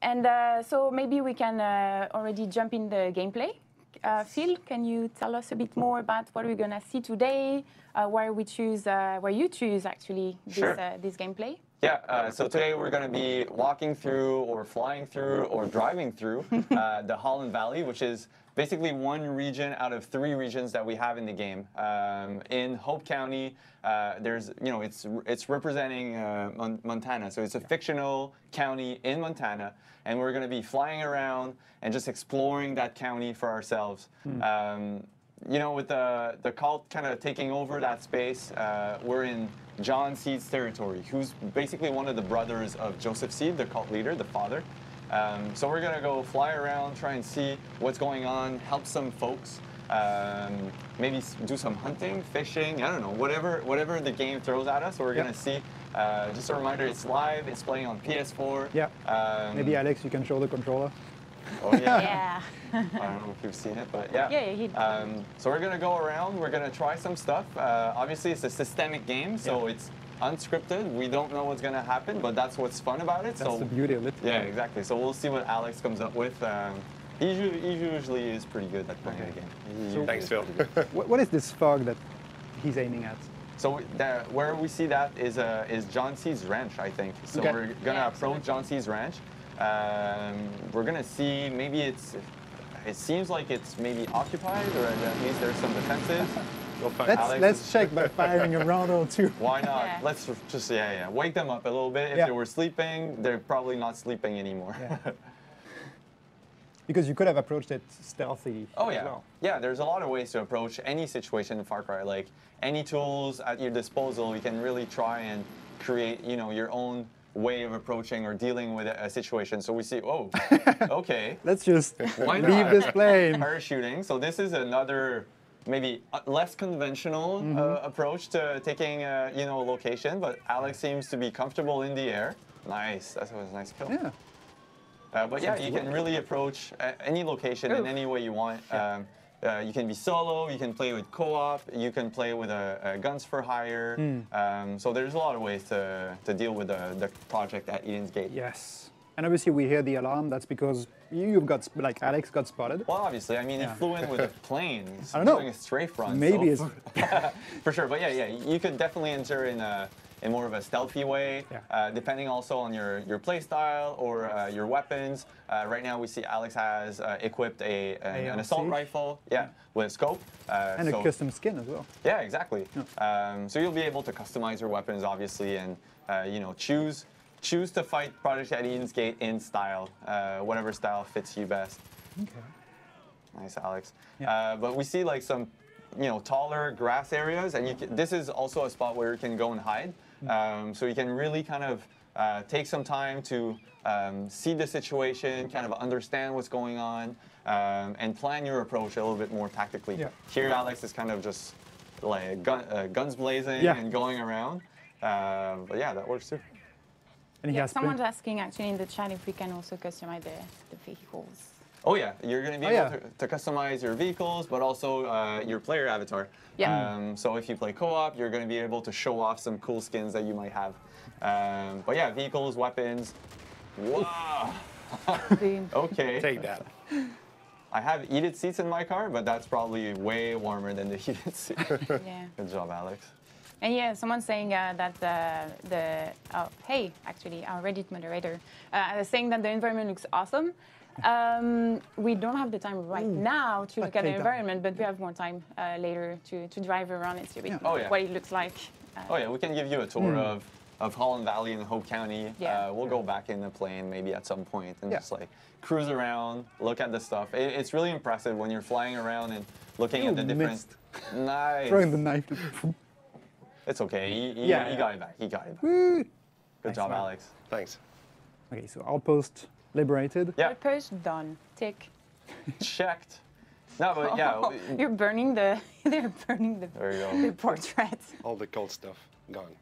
And so maybe we can already jump in the gameplay. Phil, can you tell us a bit more about what we're gonna see today? Where you choose actually this gameplay? Yeah, so today we're going to be walking through or flying through or driving through the Holland Valley, which is basically one region out of 3 regions that we have in the game. In Hope County, there's, it's representing Montana, so it's a fictional county in Montana, and we're going to be flying around and just exploring that county for ourselves. With the cult kind of taking over that space, we're in John Seed's territory, who's basically one of the brothers of Joseph Seed, the cult leader, the father. So we're going to go fly around, try and see what's going on, help some folks, maybe do some hunting, fishing, I don't know, whatever the game throws at us, we're going to see. Just a reminder, it's live, it's playing on PS4. Yeah. Maybe Alex, you can show the controller. Oh yeah. Yeah. I don't know if you've seen it, but yeah. Yeah. So we're gonna go around. We're gonna try some stuff. Obviously, it's a systemic game, so it's unscripted. We don't know what's gonna happen, but that's what's fun about it. That's the beauty of it. Yeah, exactly. So we'll see what Alex comes up with. He usually is pretty good at playing the game. So thanks, Phil. What is this fog that he's aiming at? So where we see that is John C's ranch, I think. So we're gonna approach John C's ranch. We're gonna see, maybe it seems like it's maybe occupied, or at least there's some defenses. Let's check by firing a round or 2. Why not? Yeah. Let's just wake them up a little bit. If they were sleeping, they're probably not sleeping anymore. Yeah. Because you could have approached it stealthy. Oh yeah, as well. Yeah. There's a lot of ways to approach any situation in Far Cry. Like any tools at your disposal, you can really try and create, your own way of approaching or dealing with a situation. So we see, oh, okay. Let's just leave this plane. Parachuting. So this is another maybe less conventional approach to taking a location, but Alex seems to be comfortable in the air. Nice. That was a nice kill. Yeah. But yeah, you can really approach any location in any way you want. You can be solo, you can play with co-op, you can play with a guns for hire. So there's a lot of ways to deal with the project at Eden's Gate. Yes. And obviously we hear the alarm, that's because you've got, like Alex got spotted. Well, obviously, I mean, he flew in with a plane. He's I don't know. doing a strafe run. Maybe so. it's... For sure, but yeah, you could definitely enter in more of a stealthy way, depending also on your play style or your weapons. Right now we see Alex has equipped an assault rifle, with a scope. And a custom skin as well. Yeah, exactly. So you'll be able to customize your weapons, obviously, and choose to fight Project at Eden's Gate in style, whatever style fits you best. Okay. Nice, Alex. Yeah. But we see like some, taller grass areas, and this is also a spot where you can go and hide. So you can really kind of take some time to see the situation, kind of understand what's going on, and plan your approach a little bit more tactically. Yeah. Here, Alex is kind of just like guns blazing and going around. But yeah, that works too. And someone's asking actually in the chat if we can also customize the vehicles. Oh yeah, you're going to be able to customize your vehicles, but also your player avatar. Yeah. So if you play co-op, you're going to be able to show off some cool skins that you might have. But yeah, vehicles, weapons. Wow. Okay. Take that. I have heated seats in my car, but that's probably way warmer than the heated seat. Yeah. Good job, Alex. And yeah, someone's saying that hey, actually, our Reddit moderator saying that the environment looks awesome. We don't have the time right now to look at the environment, but we have more time later to drive around and see what it looks like. We can give you a tour of Holland Valley and Hope County. We'll go back in the plane maybe at some point and just like cruise around, look at the stuff. It's really impressive when you're flying around and looking at the different... Nice. Throwing the knife. It's okay. He got it back. He got it back. Good job, Alex. Thanks. Okay, so outpost liberated. Yeah. Outpost done. Tick. Checked. No, but yeah. You're burning the. They're burning the. There you go. The portrait. All the cold stuff gone.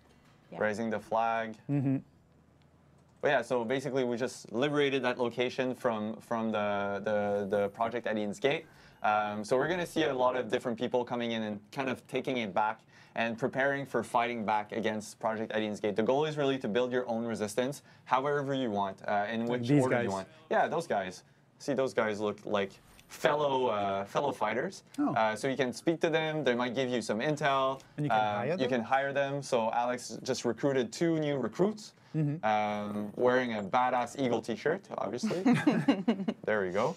Yeah. Raising the flag. But yeah, so basically we just liberated that location from the project at Eden's Gate. So we're going to see a lot of different people coming in and kind of taking it back and preparing for fighting back against Project Edian's Gate. The goal is really to build your own resistance, however you want, in which these order guys. you want. Yeah, those guys. See, those guys look like fellow fighters. Oh. So you can speak to them. They might give you some intel. And you can hire You them? can hire them. So Alex just recruited 2 new recruits, wearing a badass Eagle T-shirt, obviously. There you go.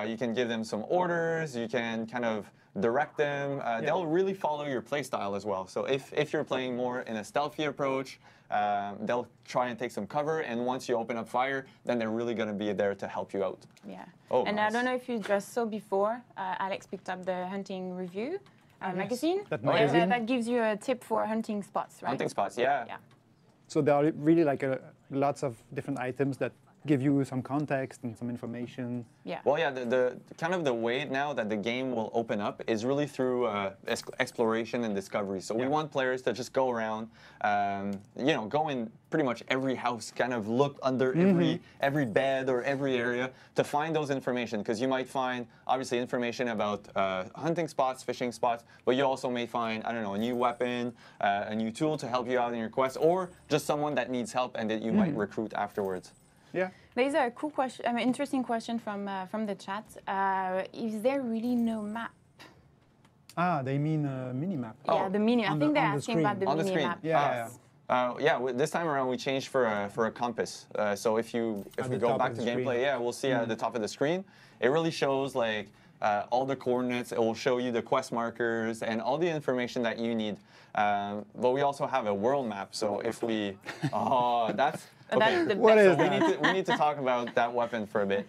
You can give them some orders. You can kind of direct them. They'll really follow your playstyle as well. So if you're playing more in a stealthy approach, they'll try and take some cover. And once you open up fire, then they're really going to be there to help you out. Yeah. Oh, and nice. I don't know if you just saw before, Alex picked up the hunting review magazine. That And, magazine? that gives you a tip for hunting spots, right? Hunting spots, yeah. Yeah. So there are really like lots of different items that give you some context and some information. Yeah. Well, yeah, the kind of the way now that the game will open up is really through exploration and discovery. So we want players to just go around, you know, go in pretty much every house, kind of look under every bed or every area to find those information. Because you might find, obviously, information about hunting spots, fishing spots, but you also may find, I don't know, a new weapon, a new tool to help you out in your quest, or just someone that needs help and that you might recruit afterwards. Yeah. There's a cool question, interesting question from the chat. Is there really no map? Ah, they mean minimap. Yeah, the mini. I On think the- they're on the asking screen. about the On the mini screen. map. Yeah, Yes. This time around we changed for a compass. So if we the go top back of to the gameplay, screen. we'll see at the top of the screen. It really shows like all the coordinates. It will show you the quest markers and all the information that you need. But we also have a world map. So if we, that's. That's the What best is one. that? We need to talk about that weapon for a bit.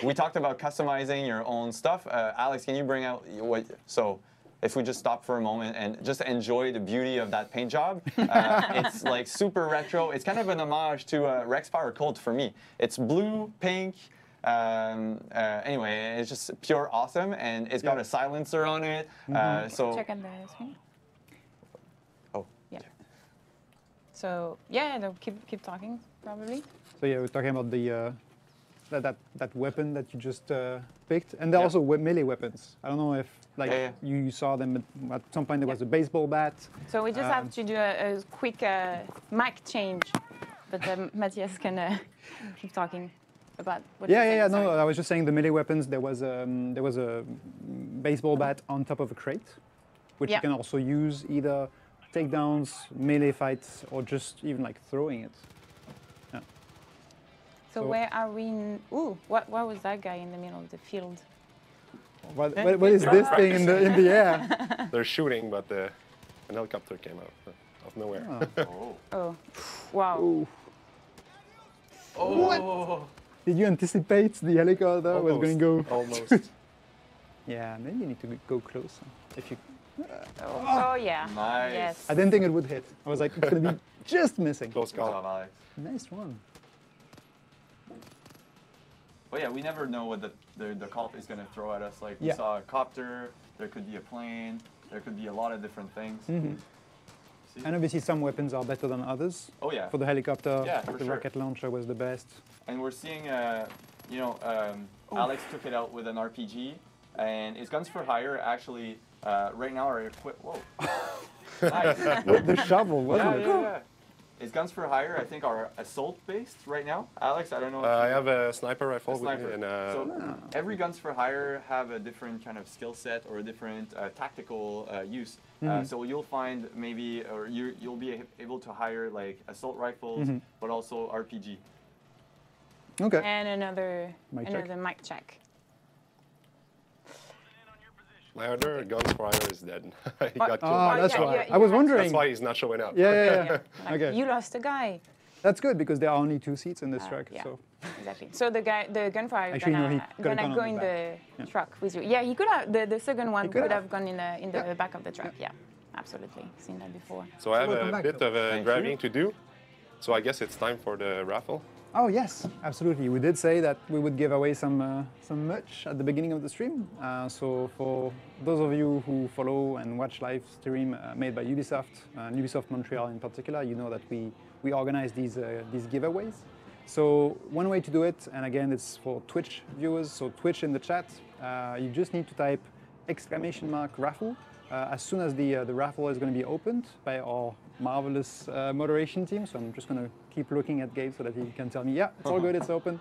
We talked about customizing your own stuff. Alex, can you bring out what? So, if we just stop for a moment and just enjoy the beauty of that paint job, it's like super retro. It's kind of an homage to Rexfire Colt for me. It's blue, pink. Anyway, it's just pure awesome, and it's got a silencer on it. So. Check on the screen. Oh. Yeah. So yeah, no, keep talking probably. So yeah, we're talking about the that weapon that you just picked, and there are Yeah. also melee weapons. I don't know if like Yeah, you saw them at some point. There was a baseball bat. So we just have to do a quick mic change, but Matthias can keep talking about what you're Yeah. saying, No, sorry. I was just saying the melee weapons. There was a baseball bat on top of a crate, which Yeah. you can also use either takedowns, melee fights, or just even like throwing it. So where are we? Ooh, what was that guy in the middle of the field? What is this thing in the air? They're shooting, but an helicopter came out of nowhere. Oh, wow. Ooh. Oh. Did you anticipate the helicopter was going to go? Almost. Yeah, maybe you need to go closer. If you, Oh yeah. Nice. Yes. I didn't think it would hit. I was like, it's going to be just missing. Close Good job, call. Alex. Nice one. But yeah, we never know what the cop is going to throw at us. Like we Yeah. saw a copter, there could be a plane, there could be a lot of different things. See? And obviously, some weapons are better than others. Oh yeah. For the helicopter, Yeah, for the sure. rocket launcher was the best. And we're seeing, Alex took it out with an RPG, and his guns for hire actually right now are equipped. Whoa. Nice. The shovel, wasn't it? Yeah. His guns for hire, I think, are assault based right now. Alex, I don't know. If I you- have a sniper rifle a sniper. with me, and So every guns for hire have a different kind of skill set or a different tactical use. So you'll find maybe, or you'll be able to hire like assault rifles, but also RPG. Okay. And another Mic check. mic check. my other guns for hire is dead. He got killed. Ah, Oh, that's yeah, why. yeah, I was yeah. wondering. That's why he's not showing up. Yeah. Like, Okay. You lost a guy. That's good because there are only 2 seats in this truck. Yeah. So Exactly. So the gunfire is Actually, no, he could've gonna gone go on in the the truck with you. Yeah, he could have. The second one could could have. have gone in the back of the truck. Yeah, absolutely. Seen that before. So I have welcome a back, bit though. of a Thank driving you. to do. So I guess it's time for the raffle. Oh yes, absolutely. We did say that we would give away some merch at the beginning of the stream. So for those of you who follow and watch live stream made by Ubisoft, and Ubisoft Montreal in particular, you know that we organize these giveaways. So one way to do it, and again it's for Twitch viewers. So Twitch in the chat, you just need to type !raffle as soon as the raffle is going to be opened by our marvelous moderation team. So I'm just going to keep looking at Gabe so that he can tell me, yeah, it's all good, it's open.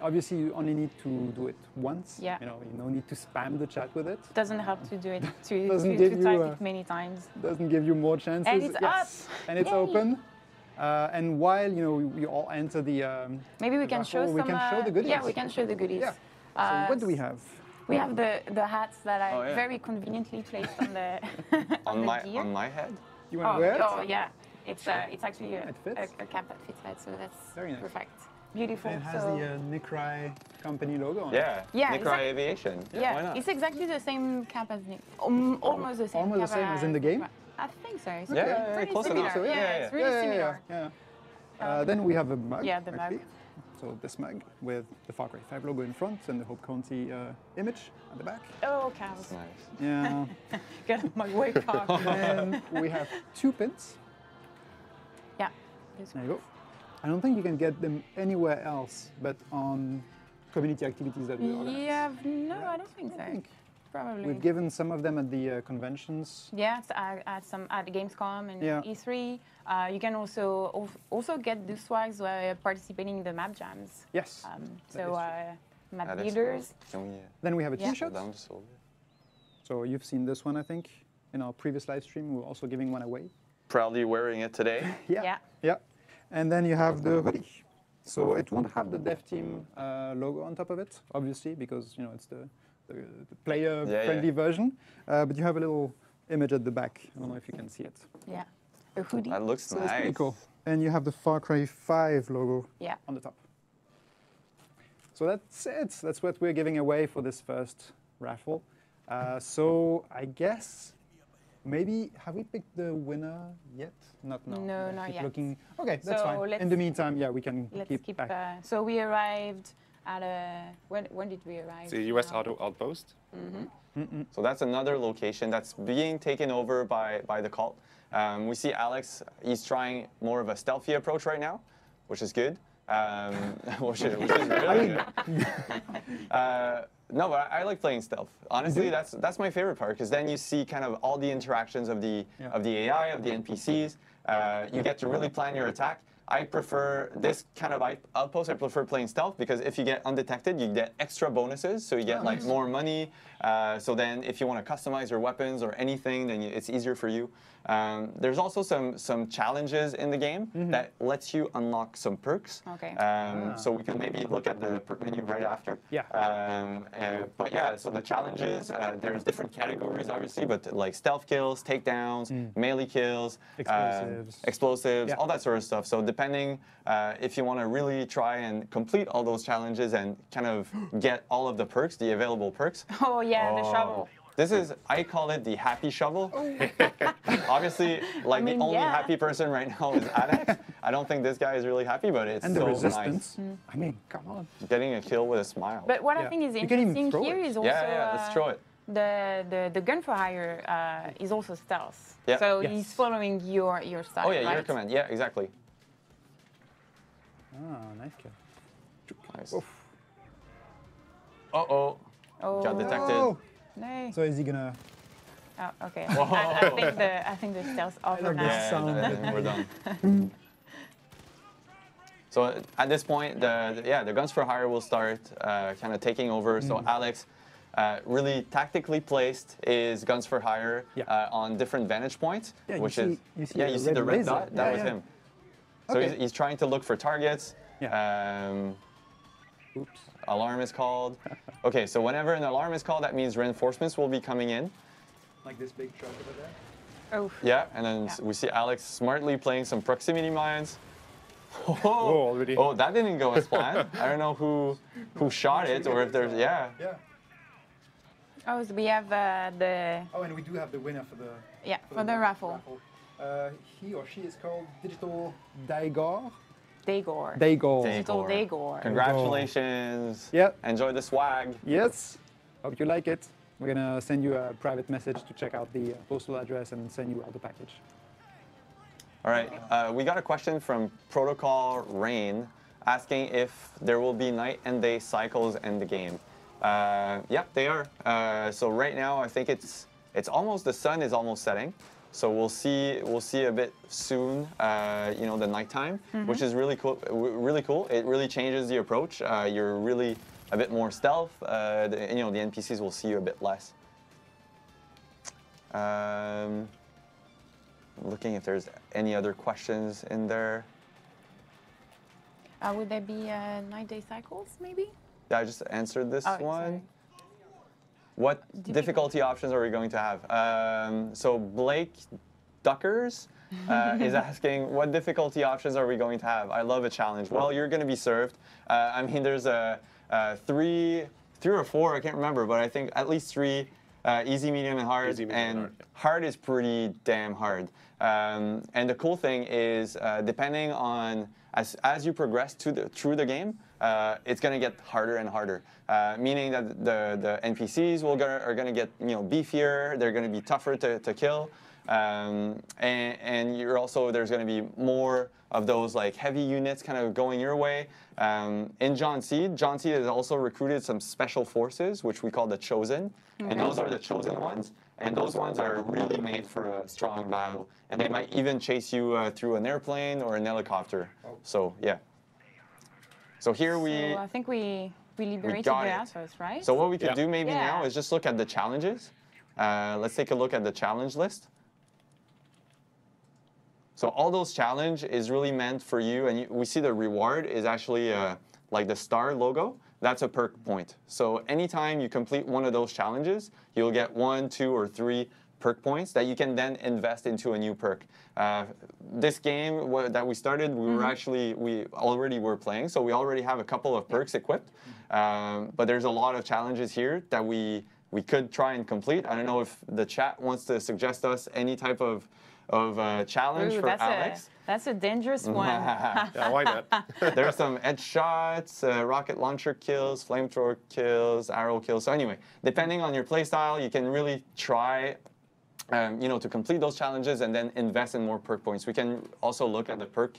Obviously, you only need to do it once. Yeah. You know, you don't need to spam the chat with it. Doesn't help to do it to give type you, it many times. Doesn't give you more chances. And it's up. And it's Yay. open. And while we all enter the maybe we can show raffle, some. we can show the goodies. Yeah, we can show the goodies. Yeah. So what do we have? We have the hats that I Oh, yeah. very conveniently placed on the On the gear. my head. You want to wear it? Oh yeah, it's actually It fits? a cap that fits that, so that's Very nice. perfect. Beautiful. And it has so, the Nikrai company logo on it. Yeah. Yeah, Nikrai Aviation. yeah, Why not? it's exactly the same cap as Nick. Almost the same. Almost the cap same as in the game? I think so. It's Yeah, pretty close similar. enough. Yeah, Yeah, it's really similar. yeah. Then we have a mug. Yeah, the mug. actually. So this mug with the Far Cry 5 logo in front and the Hope County image at the back. Oh, cows. Nice. Yeah. Get my way car. And we have 2 pins. Yeah. This There you go. I don't think you can get them anywhere else but on community activities that we organize. Yeah, no, I don't think so. I think Probably. we've given some of them at the conventions. Yeah, so at Gamescom and Yeah. E3. You can also get the swags while participating in the map jams. Yes. So map That is builders. cool. Can we Then we have a Yeah. T-shirt. down just a little bit? So you've seen this one, I think. In our previous live stream, we were also giving one away. Proudly wearing it today. Yeah. Yeah. And then you have the hoodie. So it won't have the dev team logo on top of it, obviously, because it's the player-friendly version. But you have a little image at the back. I don't know if you can see it. Yeah. A hoodie. That looks So nice. it's pretty cool. And you have the Far Cry 5 logo Yeah. on the top. So that's it. That's what we're giving away for this first raffle. So I guess maybe have we picked the winner yet? Not now. No, We'll not keep yet. looking. Okay, that's So fine. let's- In the meantime, yeah, we can Let's keep keep. back. So we arrived at a. When did we arrive? The US now? Auto Outpost. So that's another location that's being taken over by the cult. We see Alex, he's trying more of a stealthy approach right now, which is good. Which is really good. No, but I like playing stealth. Honestly, that's my favorite part because then you see kind of all the interactions of the AI, of the NPCs. You get to really plan your attack. I prefer this kind of outpost. I prefer playing stealth because if you get undetected, you get extra bonuses. So you get like more money. So then if you want to customize your weapons or anything, then it's easier for you. There's also some challenges in the game that lets you unlock some perks. Okay. So we can maybe look at the perk menu right after. Yeah. But yeah, so the challenges, there's different categories obviously, but like stealth kills, takedowns, melee kills, explosives, Yeah. all that sort of stuff. So depending if you want to really try and complete all those challenges and kind of get all of the perks, the available perks. Oh yeah, the shovel. This is, I call it the happy shovel. Obviously, like mean, the only yeah. happy person right now is Alex. I don't think this guy is really happy, but it's And the so resistance. nice. I mean, come on. Getting a kill with a smile. But what I Yeah. think is You can even interesting throw here it. is also yeah, let's throw it. the gun for hire is also stealth. Yeah. So Yes. he's following your style. Oh yeah, right? your command. Yeah, exactly. Ah, nice kill. Nice. Oof. Uh-oh. Oh. Got detected. Oh, No. so is he gonna? Oh, okay. Whoa. I think the stealth over like now. this. Yeah, sound. then we're done. So at this point, the guns for hire will start kind of taking over. So Alex, really tactically placed is guns for hire on different vantage points, Yeah, you which see- is you see yeah, a you see red the red laser. dot. That Yeah, was yeah. him. So Okay. he's trying to look for targets. Yeah. Oops. Alarm is called. Okay, so whenever an alarm is called, that means reinforcements will be coming in. Like this big truck over there. Oh. Yeah, and then Yeah. we see Alex smartly playing some proximity mines. Oh, already. Oh, that didn't go as planned. I don't know who shot it or if there's Yeah. Oh, so we have the Oh, and we do have the winner for the for the raffle. He or she is called Digital Daigor. Daigor. Daigor. Digital Daigor. Congratulations. Yeah. Enjoy the swag. Yes. Hope you like it. We're gonna send you a private message to check out the postal address and send you out the package. All right. We got a question from Protocol Rain asking if there will be night and day cycles in the game. Yeah, they are. So right now, I think it's it's almost, the sun is almost setting. So we'll see a bit soon, you know, the nighttime, which is really cool. Really cool. It really changes the approach. You're really a bit more stealth. You know, the NPCs will see you a bit less. Looking if there's any other questions in there. Would there be 9-day cycles, maybe? Yeah, I just answered this one. Sorry. What difficulty options are we going to have? So Blake Duckers is asking, what difficulty options are we going to have? I love a challenge. Well, you're going to be served. I mean, there's three or four, I can't remember, but I think at least three, easy, medium, and hard. Easy, medium, and hard, yeah. Hard is pretty damn hard. And the cool thing is, depending on, as you progress through the game, it's going to get harder and harder. Meaning that the NPCs are going to get, you know, beefier. They're going to be tougher to kill, and you're also, there's going to be more of those like heavy units kind of going your way. In John Seed has also recruited some special forces, which we call the Chosen, and those are the chosen ones. And those ones are really made for a strong battle, and they might even chase you through an airplane or an helicopter. So yeah. So here So I think we liberated the outpost, right? So what we could do maybe now is just look at the challenges. Let's take a look at the challenge list. So all those challenge is really meant for you, and we see the reward is actually like the star logo. That's a perk point. So anytime you complete one of those challenges, you'll get 1, 2, or 3 perk points that you can then invest into a new perk. This game that we started, we already were playing, so we already have a couple of perks equipped. But there's a lot of challenges here that we could try and complete. I don't know if the chat wants to suggest us any type of challenge for Alex. That's a dangerous one. Yeah, why not? There's some edge shots, rocket launcher kills, flamethrower kills, arrow kills. So anyway, depending on your playstyle, you can really try, you know, to complete those challenges and then invest in more perk points. We can also look at the perk.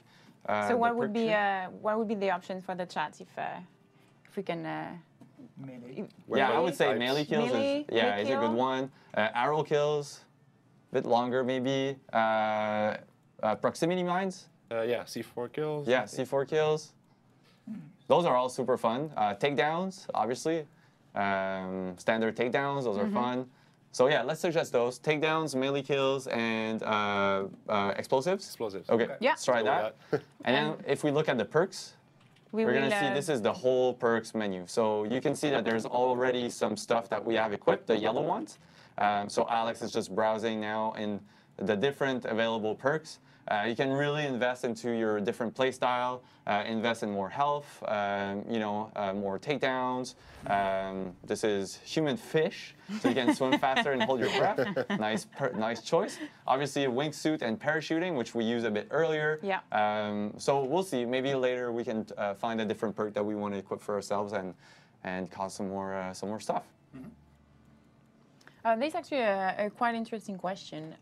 So what would be the options for the chat if we can? Melee. Yeah, I would say melee kills Melee, is a good one. Arrow kills, a bit longer maybe. Proximity mines. Yeah, C4 kills. Yeah, C4 kills. Those are all super fun. Takedowns, obviously. Standard takedowns, those are fun. So yeah, let's suggest those. Takedowns, melee kills, and explosives. Explosives. Okay, Yeah. let's try that. And then if we look at the perks, we're going to see this is the whole perks menu. So you can see that there's already some stuff that we have equipped, the yellow ones. So Alex is just browsing now in the different available perks. You can really invest into your different play style, invest in more health, you know, more takedowns. This is human fish, so you can swim faster and hold your breath. Nice choice. Obviously, wingsuit and parachuting, which we used a bit earlier. Yeah. So we'll see. Maybe later we can find a different perk that we want to equip for ourselves and cause some more stuff. There's actually a quite interesting question.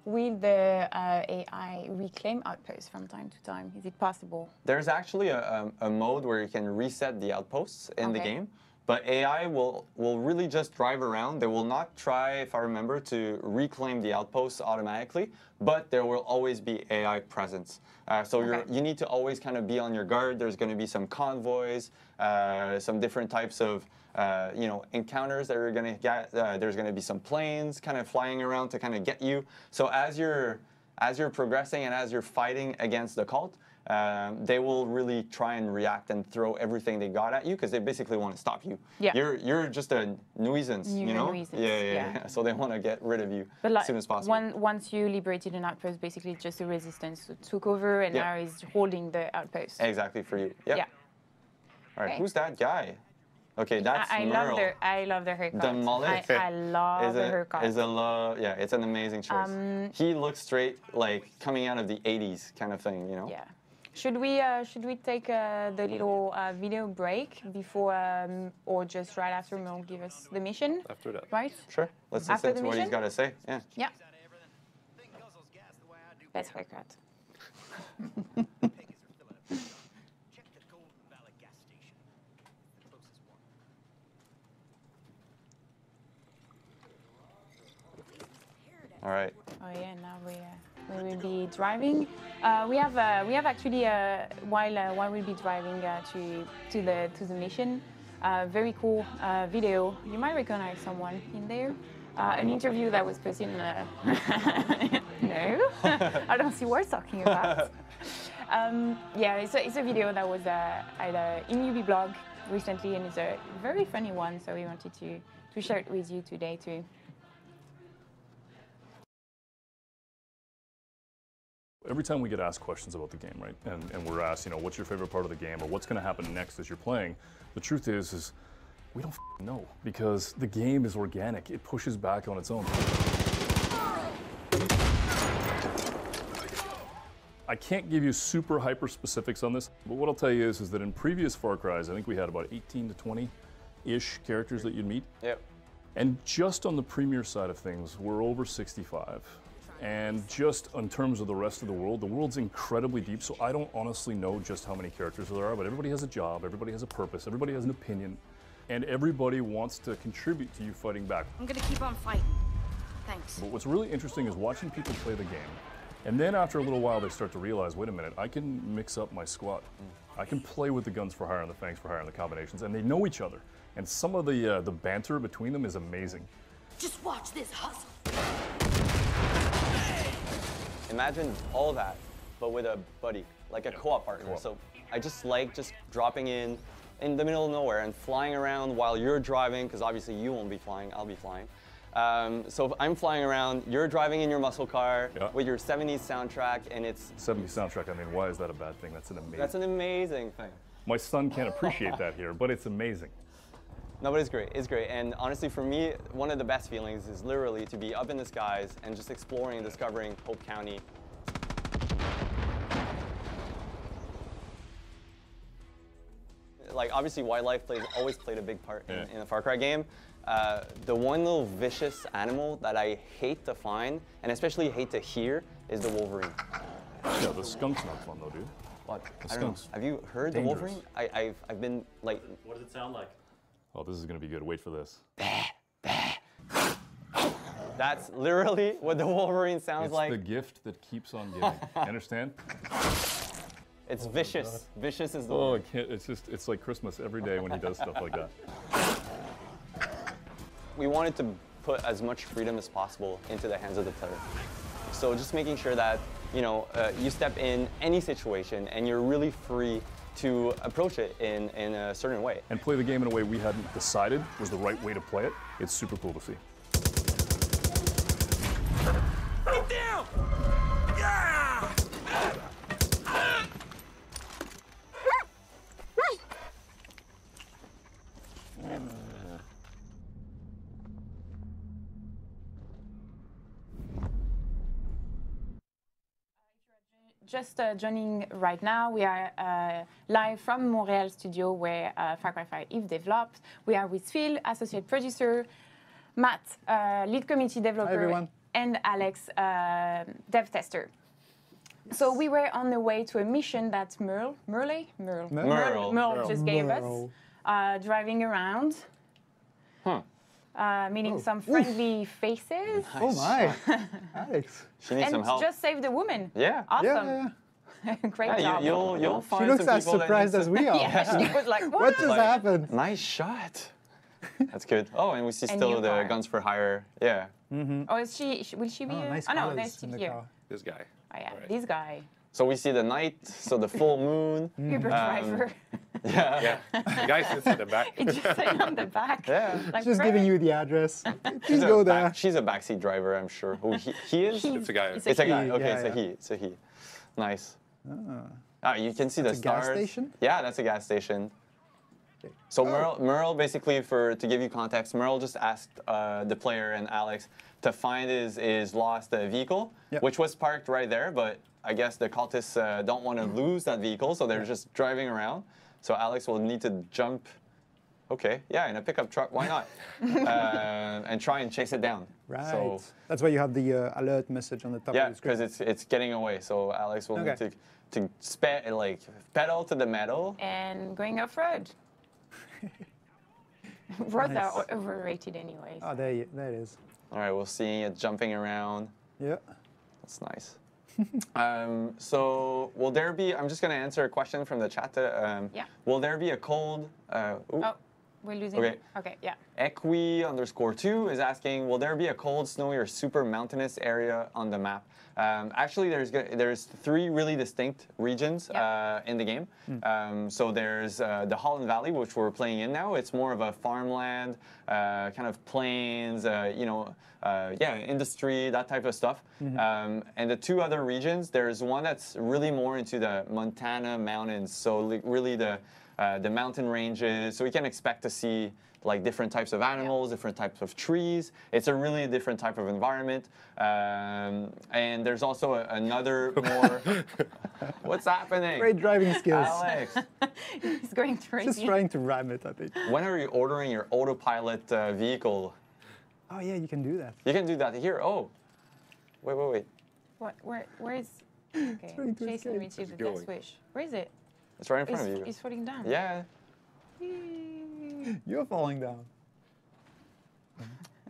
Will the AI reclaim outposts from time to time? Is it possible? There's actually a mode where you can reset the outposts in the game, but AI will really just drive around. They will not try, if I remember, to reclaim the outposts automatically, but there will always be AI presence. So you need to always kind of be on your guard. There's going to be some convoys, some different types of you know, encounters that you're going to get. There's going to be some planes kind of flying around to kind of get you. So as you're progressing and as you're fighting against the cult, they will really try and react and throw everything they got at you because they basically want to stop you. Yeah. You're just a nuisance, you know? Yeah. So they want to get rid of you as soon as possible. Once you liberated an outpost, basically just the resistance took over and now is holding the outpost. Exactly for you. Yep. Yeah. All right, who's that guy? Okay, that's Merle. I love the haircut. The mullet. I love the haircut. Yeah, it's an amazing choice. He looks straight like coming out of the 80s kind of thing, you know? Yeah. Should we take the little video break before or just right after Merle give us the mission? After that. Right? Sure. Let's After listen to the what he's mission? got to say. Yeah. Yeah. Best haircut. All right. Oh yeah, now we will be driving. We have actually while we'll be driving to the mission, very cool video. You might recognize someone in there. An interview that was posted in no, I don't see what we're talking about. Yeah, it's a video that was in Ubi blog recently, and it's a very funny one. So we wanted to share it with you today too. Every time we get asked questions about the game, right, and we're asked, what's your favorite part of the game, or what's going to happen next as you're playing, the truth is we don't know, because the game is organic. It pushes back on its own. I can't give you super hyper specifics on this, but what I'll tell you is that in previous Far Cry's, I think we had about 18 to 20-ish characters that you'd meet. Yep. And just on the Premier side of things, we're over 65. And just in terms of the rest of the world's incredibly deep, so I don't honestly know just how many characters there are, but everybody has a job, everybody has a purpose, everybody has an opinion, and everybody wants to contribute to you fighting back. I'm gonna keep on fighting. Thanks. But what's really interesting is watching people play the game, and then after a little while they start to realize, wait a minute, I can mix up my squad. I can play with the guns for hire and the fangs for hire and the combinations, and they know each other. And some of the banter between them is amazing. Just watch this hustle. Imagine all that, but with a buddy, like a co-op partner. So I just like dropping in the middle of nowhere and flying around while you're driving, because obviously you won't be flying, I'll be flying. So if I'm flying around, you're driving in your muscle car with your 70s soundtrack, and it's... 70s soundtrack, I mean, why is that a bad thing? That's an amazing... That's an amazing thing. My son can't appreciate that here, but it's amazing. No, but it's great, and honestly for me, one of the best feelings is literally to be up in the skies and just exploring and discovering Hope County. Like, obviously wildlife always played a big part in a Far Cry game. The one little vicious animal that I hate to find, and especially hate to hear, is the Wolverine. Yeah, the skunk's not fun though, dude. What? The I don't know. skunks. Have you heard Dangerous. the Wolverine? I've been like... What does it sound like? Oh, this is gonna be good. Wait for this. That's literally what the Wolverine sounds like. It's the gift that keeps on giving. You understand? It's vicious. Vicious is the Oh, word. I can't. It's like Christmas every day when he does stuff like that. We wanted to put as much freedom as possible into the hands of the player. So just making sure that, you step in any situation and you're really free to approach it in a certain way. And play the game in a way we hadn't decided was the right way to play it. It's super cool to see. Get down! Yeah! Just joining right now, we are live from Montreal studio where Far Cry 5 is developed. We are with Phil, associate producer, Matt, lead community developer, and Alex, dev tester. So we were on the way to a mission that Merle just gave us, driving around, meeting some friendly faces. Oh my, Alex. She needs some help. Just saved a woman. Yeah. Awesome. Great job. You'll find She looks some as people that surprised need as we are. Yeah, she was like, What just happened? Nice shot. That's good. Oh, and we see And still you the are. guns for hire. Yeah. Oh, will she be? Oh, nice no, colors they're in still the here. car. This guy. Oh yeah, Right. this guy, So we see the night, so the full moon. Uber driver. Yeah. The guy sits in the back. It's just sitting on the back. Yeah. Like, Just giving you the address. Please a go there. She's a backseat driver, I'm sure. Who he is? It's a guy. It's It's a he. guy. Okay, Yeah, it's a yeah. he. It's a he. Nice. You can see the It's a gas stars. station? Yeah, that's a gas station. So Merle, basically, to give you context, Merle just asked the player and Alex to find his lost vehicle, which was parked right there. But I guess the cultists don't want to lose that vehicle, so they're just driving around. So Alex will need to jump. Okay, yeah, in a pickup truck, why not? And try and chase it down. Right. So, That's why you have the alert message on the top yeah, of the screen. because it's getting away. So Alex will need to pedal to the metal. And going off road. Roads are overrated anyways. Oh, there it is. All right, we'll see it jumping around. Yeah. That's nice. So will there be, I'm just going to answer a question from the chat. Yeah. Will there be a cold, Oh, we're losing. Okay. Okay, yeah. Equi_2 is asking, will there be a cold, snowy, or super mountainous area on the map? Actually, there's 3 really distinct regions in the game. So there's the Holland Valley, which we're playing in now. It's more of a farmland, kind of plains, industry, that type of stuff. And the 2 other regions, there's one that's really more into the Montana mountains. So really the mountain ranges. So we can expect to see like different types of animals, different types of trees. It's a really different type of environment. And there's also another more... What's happening? Great driving skills. Alex, He's going crazy. Just trying to ram it, I think. when are you ordering your autopilot vehicle? Oh yeah, you can do that. You can do that here. Oh, wait. What? Where is? Okay. trying to Jason escape. received the Going. death wish. Where is it? It's right in front of you. He's falling down. Yeah, You're falling down.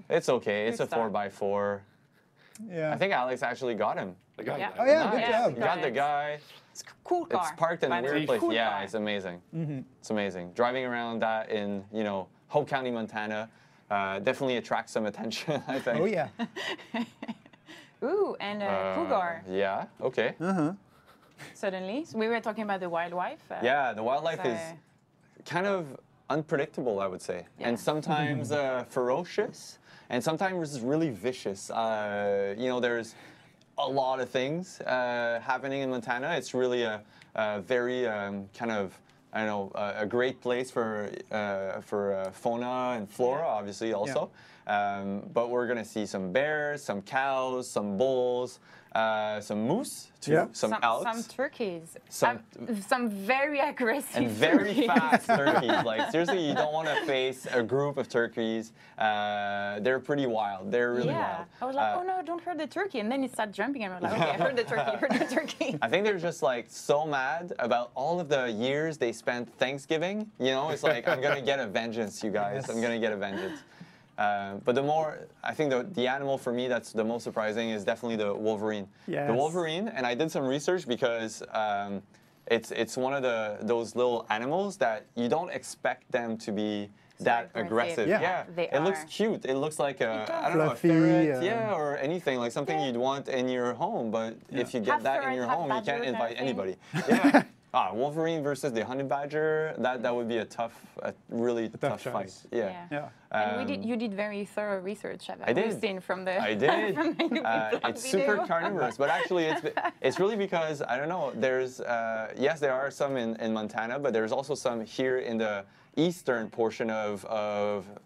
it's okay. It's Good a start. 4x4. Yeah. I think Alex actually got him. I got Yeah. it. Oh yeah, good Nice. job. You got the it. guy. It's a cool car. It's parked in a by the way. weird place. Cool Yeah, car. it's amazing. It's amazing. Driving around that in, Hope County, Montana, definitely attracts some attention, I think. Oh yeah. Ooh, and cougar. Yeah, okay. Suddenly, so we were talking about the wildlife. Yeah, the wildlife so- is kind of unpredictable, I would say. Yeah. And sometimes ferocious, and sometimes really vicious. There's a lot of things happening in Montana. It's really a very kind of, a great place for fauna and flora, obviously, also. But we're going to see some bears, some cows, some bulls, some moose, too, some elks. Some turkeys. Some- Some very aggressive And very turkeys. fast turkeys. Like, seriously, you don't want to face a group of turkeys. They're pretty wild. They're really wild. I was like, oh no, don't hurt the turkey. And then it started jumping and I was like, okay, I heard the turkey, heard the turkey. I think they're just like so mad about all of the years they spent Thanksgiving. It's like, I'm going to get a vengeance, you guys. Yes. I'm going to get a vengeance. But I think the animal for me that's the most surprising is definitely the wolverine. Yes. The wolverine, and I did some research because it's one of those little animals that you don't expect them to be that aggressive. aggressive. They It looks are. cute. It looks like I don't know, a Fluffy, ferret, or anything like something you'd want in your home. But if you get Half that in ferret, your half home, you badger can't kind of invite thing. anybody. Yeah. Wolverine versus the honey badger. That would be a really tough fight. choice. Yeah. Yeah. And you did very thorough research about I did. We've seen from the I did. from the Ubisoft It's super video. carnivorous, but actually it's really because, I don't know, there's, yes, there are some in Montana, but there's also some here in the eastern portion of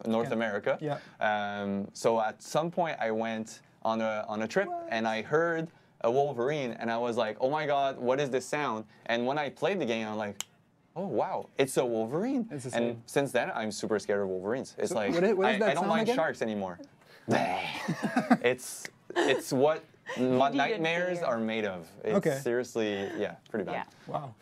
North America. Yeah. So at some point I went on a trip and I heard a wolverine and I was like, oh my God, what is this sound? And when I played the game, I'm like, oh wow, it's a wolverine. It's the and same. since then, I'm super scared of wolverines. It's So like, what is that I don't sound mind again? sharks anymore. it's what nightmares hear. are made of. It's Okay. seriously, pretty bad. Yeah. Wow.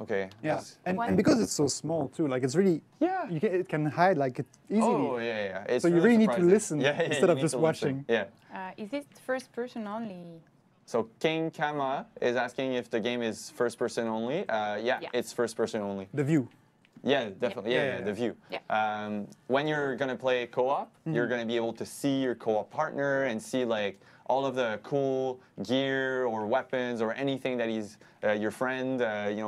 Okay. Yeah. yes. And because it's so small too, like it's really it can hide like easily. Oh yeah. It's So you really need to surprising. listen Yeah, instead you of need just to listen. watching. Yeah. Is it first person only? So King Kama is asking if the game is first person only. Yeah, it's first person only. The view. Yeah, definitely. Yeah, Yeah. the view. Yeah. When you're gonna play co-op, you're gonna be able to see your co-op partner and see like all of the cool gear or weapons or anything that he's your friend,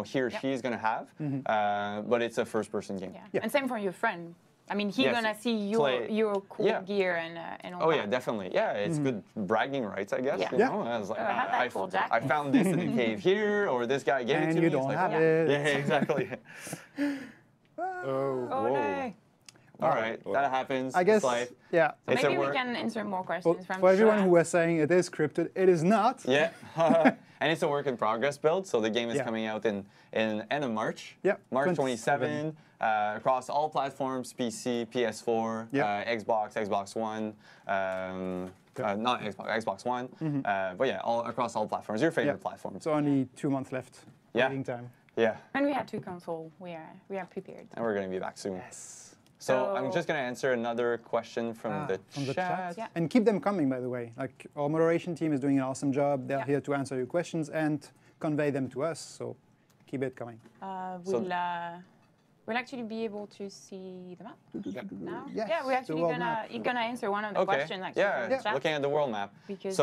he or she is gonna have. But it's a first-person game. Yeah. And same for your friend. I mean, he's Yes, gonna see play- your cool yeah. gear and all Oh that. yeah, definitely. Yeah, it's good bragging rights, I guess. Yeah. You Yeah. know? I was like, I have that cool jacket. I found this in a cave here, or this guy gave it And to you me. It's don't like, have oh. it. Yeah, exactly. Oh. Oh Whoa. no. All right, that happens. I guess. It's life. Yeah. It's a Maybe we work- can answer more For, questions from for everyone chat. who was saying it is scripted, it is not. Yeah, and it's a work in progress build. So the game is Yeah. coming out in end of March. Yeah, March 27. 27. Across all platforms: PC, PS4, Yeah. Xbox, Xbox One. Not Xbox, Xbox One. But yeah, all across all platforms. Your favorite Yeah. platforms. So only 2 months left. Yeah. Waiting time. Yeah, And we have two consoles. We are prepared. and we're gonna be back soon. Yes. So I'm just going to answer another question from the chat. Yeah. And keep them coming, by the way. Like our moderation team is doing an awesome job. They're here to answer your questions and convey them to us. So keep it coming. We'll actually be able to see the map now. Yes, Yeah, we're actually gonna answer one of the questions actually from the chat. Looking at the world map. Because,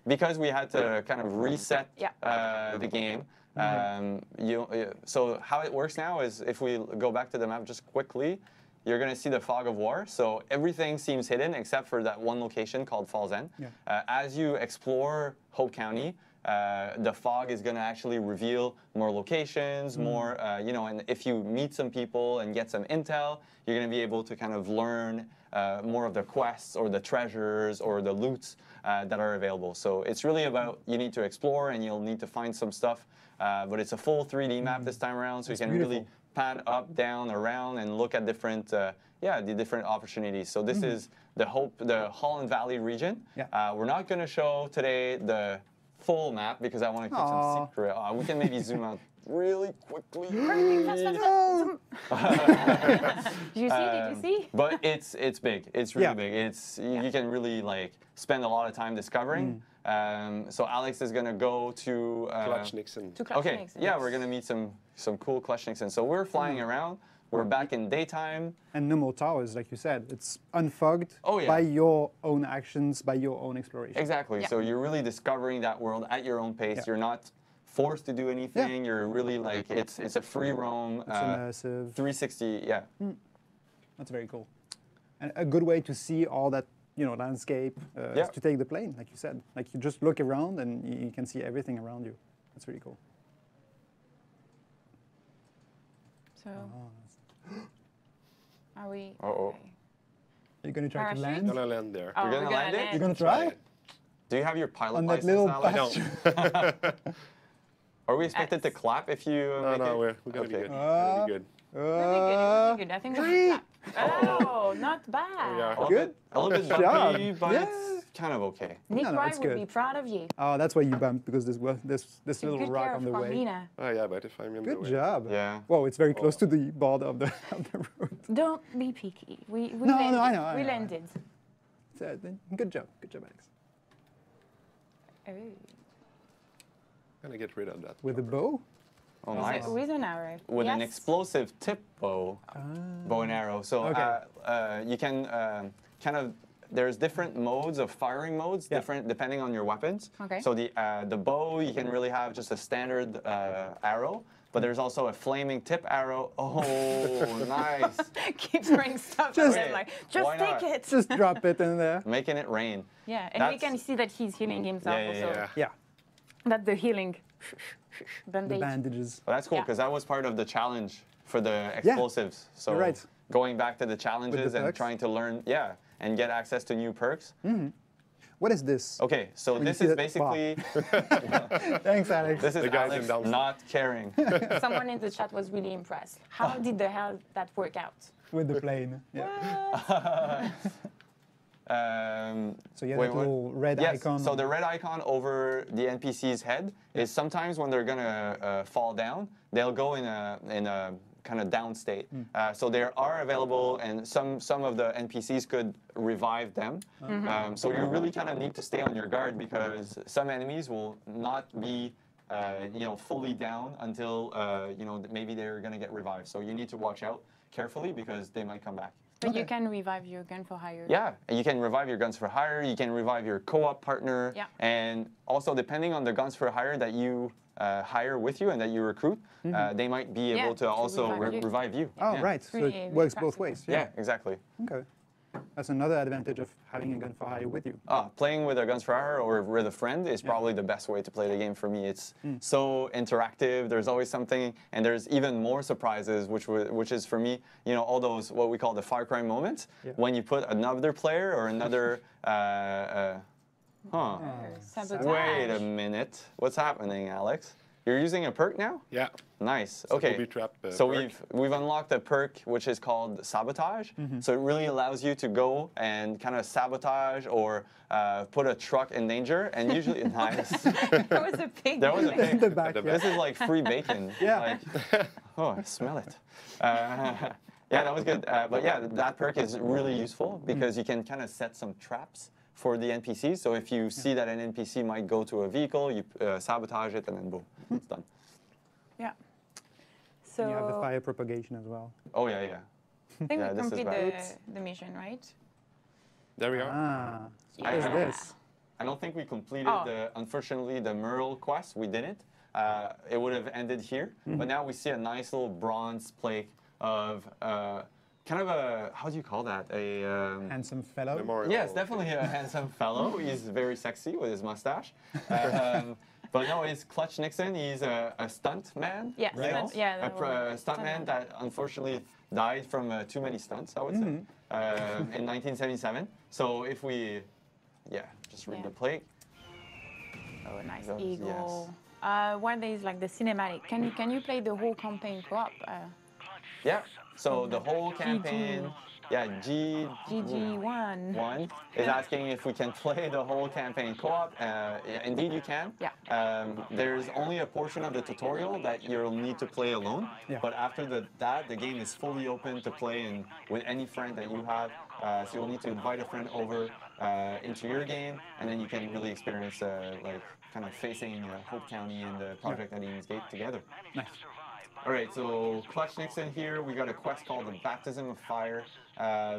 Because we had to kind of reset the game. So how it works now is if we go back to the map just quickly, you're going to see the fog of war. So everything seems hidden except for that one location called Falls End. As you explore Hope County, the fog is going to actually reveal more locations, more, and if you meet some people and get some intel, you're going to be able to kind of learn more of the quests or the treasures or the loots that are available. So it's really about you need to explore and you'll need to find some stuff, but it's a full 3D map this time around, so you can really pan up, down, around, and look at different, the different opportunities. So this is the Holland Valley region. We're not going to show today the full map because I want to keep some secret. We can maybe zoom out really quickly. Did you see? But it's big. It's really big. It's you can really like spend a lot of time discovering. So Alex is gonna go to Clutch Nixon. Okay, we're gonna meet some cool Clutch Nixon. So we're flying around. We're back in daytime. And no more towers, like you said. It's unfogged by your own actions, by your own exploration. Exactly. So you're really discovering that world at your own pace. You're not forced to do anything. You're really like it's a free roam. It's immersive. 360. That's very cool. And a good way to see all that landscape is to take the plane, like you said. Like you just look around and you can see everything around you. That's really cool. So. Are we? Are you going to try to land? I'm going to land there. You're going to land it? You're going to try? Do you have your pilot On that license, little Alex? No. Are we expected to clap if you No, we're going to be good. We'll be good. I think we'll clap. Oh, not bad. Good. A little bit bumpy, but it's kind of okay. Nick Wright it's would good. be proud of you. Oh, that's why you bumped, because this little Good rock care on the of way. Carmina. Oh, yeah, but if I'm in the Good way. job. Yeah. Whoa, it's very close to the border of the road. Don't be picky. We No, landed. I know. We landed. Good job, Alex. Oh. Going to get rid of that. With a bow? Oh, nice. With an arrow. With an explosive tip bow and arrow. So you can kind of, there's different modes of firing modes, different depending on your weapons. Okay. So the bow, you can really have just a standard arrow, but there's also a flaming tip arrow. Oh, nice. Keep throwing stuff at him, like, just take it. Just drop it in there. Making it rain. Yeah, and we can see that he's healing himself also. Yeah. That's the healing. The Bandage. bandages. Well, that's cool because that was part of the challenge for the explosives. So you're right. Going back to the challenges and perks. trying to learn, and get access to new perks. What is this? Okay, so When you this see is that- basically, Thanks, Alex. this is The guys in Alex downstairs. not caring. Someone in the chat was really impressed. How did the hell that work out? With the plane. Yeah. So you have that little red icon. So the red icon over the NPC's head is sometimes when they're gonna fall down, they'll go in a kind of down state. So they are available, and some of the NPCs could revive them. So you really kind of need to stay on your guard because some enemies will not be fully down until maybe they're gonna get revived. So you need to watch out carefully because they might come back. But you can revive your gun for hire. Yeah, and you can revive your guns for hire. You can revive your co-op partner. Yeah. And also, depending on the guns for hire that you hire with you and that you recruit, they might be able to also revive you. Oh, Yeah. right. So Really, it really works both practical. ways. Yeah, exactly. Okay. That's another advantage of having a gun for hire with you. Playing with a guns for hire or with a friend is probably the best way to play the game for me. It's so interactive. There's always something, and there's even more surprises, which is for me, all those what we call the Far Cry moments when you put another player or another. Sabotage. Wait a minute. What's happening, Alex? You're using a perk now? Yeah. Nice. It's a Okay. booby trap So perk. we've unlocked a perk which is called sabotage. So it really allows you to go and kind of sabotage or put a truck in danger. And usually, nice. There was a pig. There was a pig. The back. The Yeah. This is like free bacon. Yeah. Like, oh, I smell it. Yeah, that was good. But yeah, that perk is really useful because you can kind of set some traps for the NPCs. So if you see that an NPC might go to a vehicle, you sabotage it, and then boom, it's done. Yeah. So You have the fire propagation as well. Oh yeah, yeah. I think Yeah, we this is complete right. the mission, right? There we are. Ah, I- what is I- this? I don't think we completed Oh. unfortunately, the Merle quest. We didn't. It would have ended here. But now we see a nice little bronze plate of kind of a, how do you call that? Handsome fellow. Memorial. Yes, definitely a handsome fellow. He's very sexy with his mustache. But no, it's Clutch Nixon. He's a stunt man. Yeah, you know? stunt- yeah, a that word. stunt man that unfortunately died from too many stunts, I would say, in 1977. So if we, just read Yeah. the plate. Oh, nice Those, eagle. One is like the cinematic. Can you play the whole campaign co-op? Yeah. So the whole campaign, GG1. One is asking if we can play the whole campaign co-op. Indeed, you can. Yeah. There's only a portion of the tutorial that you'll need to play alone. Yeah. But after that, the game is fully open to play with any friend that you have. So you'll need to invite a friend over into your game, and then you can really experience like kind of facing Hope County and the project at Eames Gate together. Nice. All right, so Clutch Nixon here. We got a quest called the Baptism of Fire.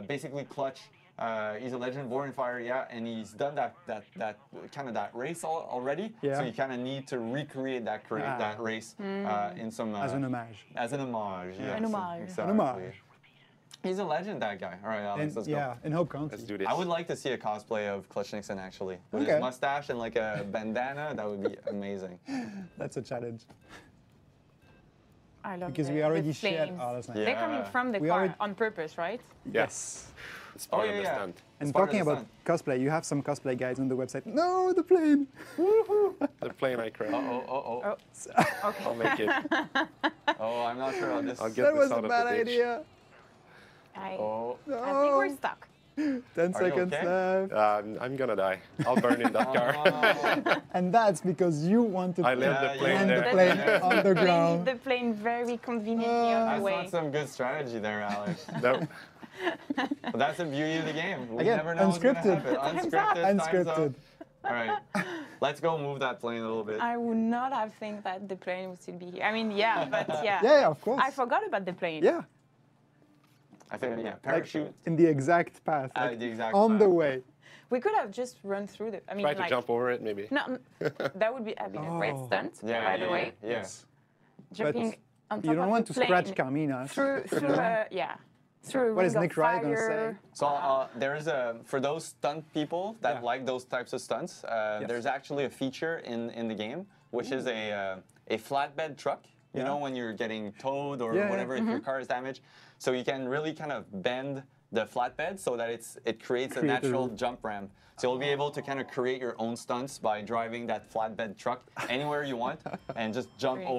Basically, Clutch, he's a legend born in fire, and he's done that kind of that race already. Yeah. So you kind of need to recreate that race in some As an homage. As an homage. Yes, An homage. exactly. An homage. He's a legend, that guy. All right, Alex, let's go. Yeah, in Hope County. Let's do this. I would like to see a cosplay of Clutch Nixon actually, with Okay. his mustache and like a bandana. That would be amazing. That's a challenge. I love Because the, we already the shared. flames. Oh, that's nice. Yeah. They're coming from the We car already- on purpose, right? Yes. It's part Oh, of the yeah. stunt. And It's part of talking the about stunt. cosplay, you have some cosplay guys on the website. No, the plane. The plane I crashed. Oh. I'll make it. Oh, I'm not sure how this. I'll get That this was out a of bad the ditch. idea. I Oh. think we're stuck. 10 Are you seconds okay? left. I'm gonna die. I'll burn in that car. Oh, And that's because you want to I left the plane land the there. plane Yeah. on the ground. The plane very conveniently on that's the way. not some good strategy there, Alex. No. But that's the beauty of the game. We Again, never know what's gonna unscripted. happen. Unscripted. time's up. Unscripted. All right, let's go move that plane a little bit. I would not have think that the plane would still be here. I mean, yeah, but yeah. Yeah, of course. I forgot about the plane. Yeah, I think like parachute. in the exact path. Like The exact on the path. way. We could have just run through the. I mean, Try to like, jump over it, maybe. No, that would be have been a great Oh. stunt. Yeah, by the way, Yes. jumping on top You don't of want the to scratch plane Carmina. through through through a What is ring Nick of Ryan gonna fire. say? So there's for those stunt people that Yeah. like those types of stunts, there's actually a feature in the game, which is a flatbed truck. You Yeah. know, when you're getting towed or Yeah, yeah. whatever, if your car is damaged. So you can really kind of bend the flatbed so that it creates a Create a natural route. jump ramp. So you'll be able to kind of create your own stunts by driving that flatbed truck anywhere you want and just jump Pretty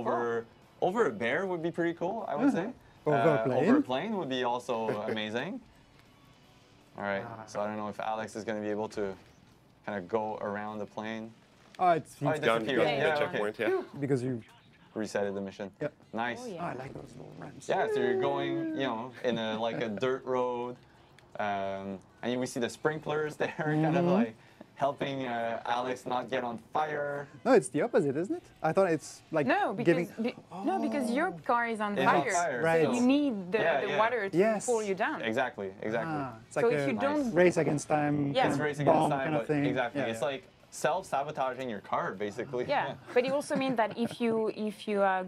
over a bear would be pretty cool, I would say. Over a plane. Over a plane would be also amazing. All right, so I don't know if Alex is going to be able to kind of go around the plane. Oh, it's Oh, it Done. disappeared. Yeah, The yeah. checkpoint, yeah. because you. Resetted the mission. Yeah. Nice. Oh, Oh, yeah. I like those little ramps. Yeah, so you're going, in a dirt road, and we see the sprinklers there, kind of like helping Alex not get on fire. No, it's the opposite, isn't it? I thought it's like No, because giving. no, because your car is on It's fire. on fire, Right. So you need the Yeah. water to Yes. pull you down. Exactly. Ah, it's So like if a you don't- race against time. Yeah. kind It's of racing bomb against time, kind of but thing. exactly. Yeah, It's yeah. like self-sabotaging your car, basically. Yeah, but it also means that if you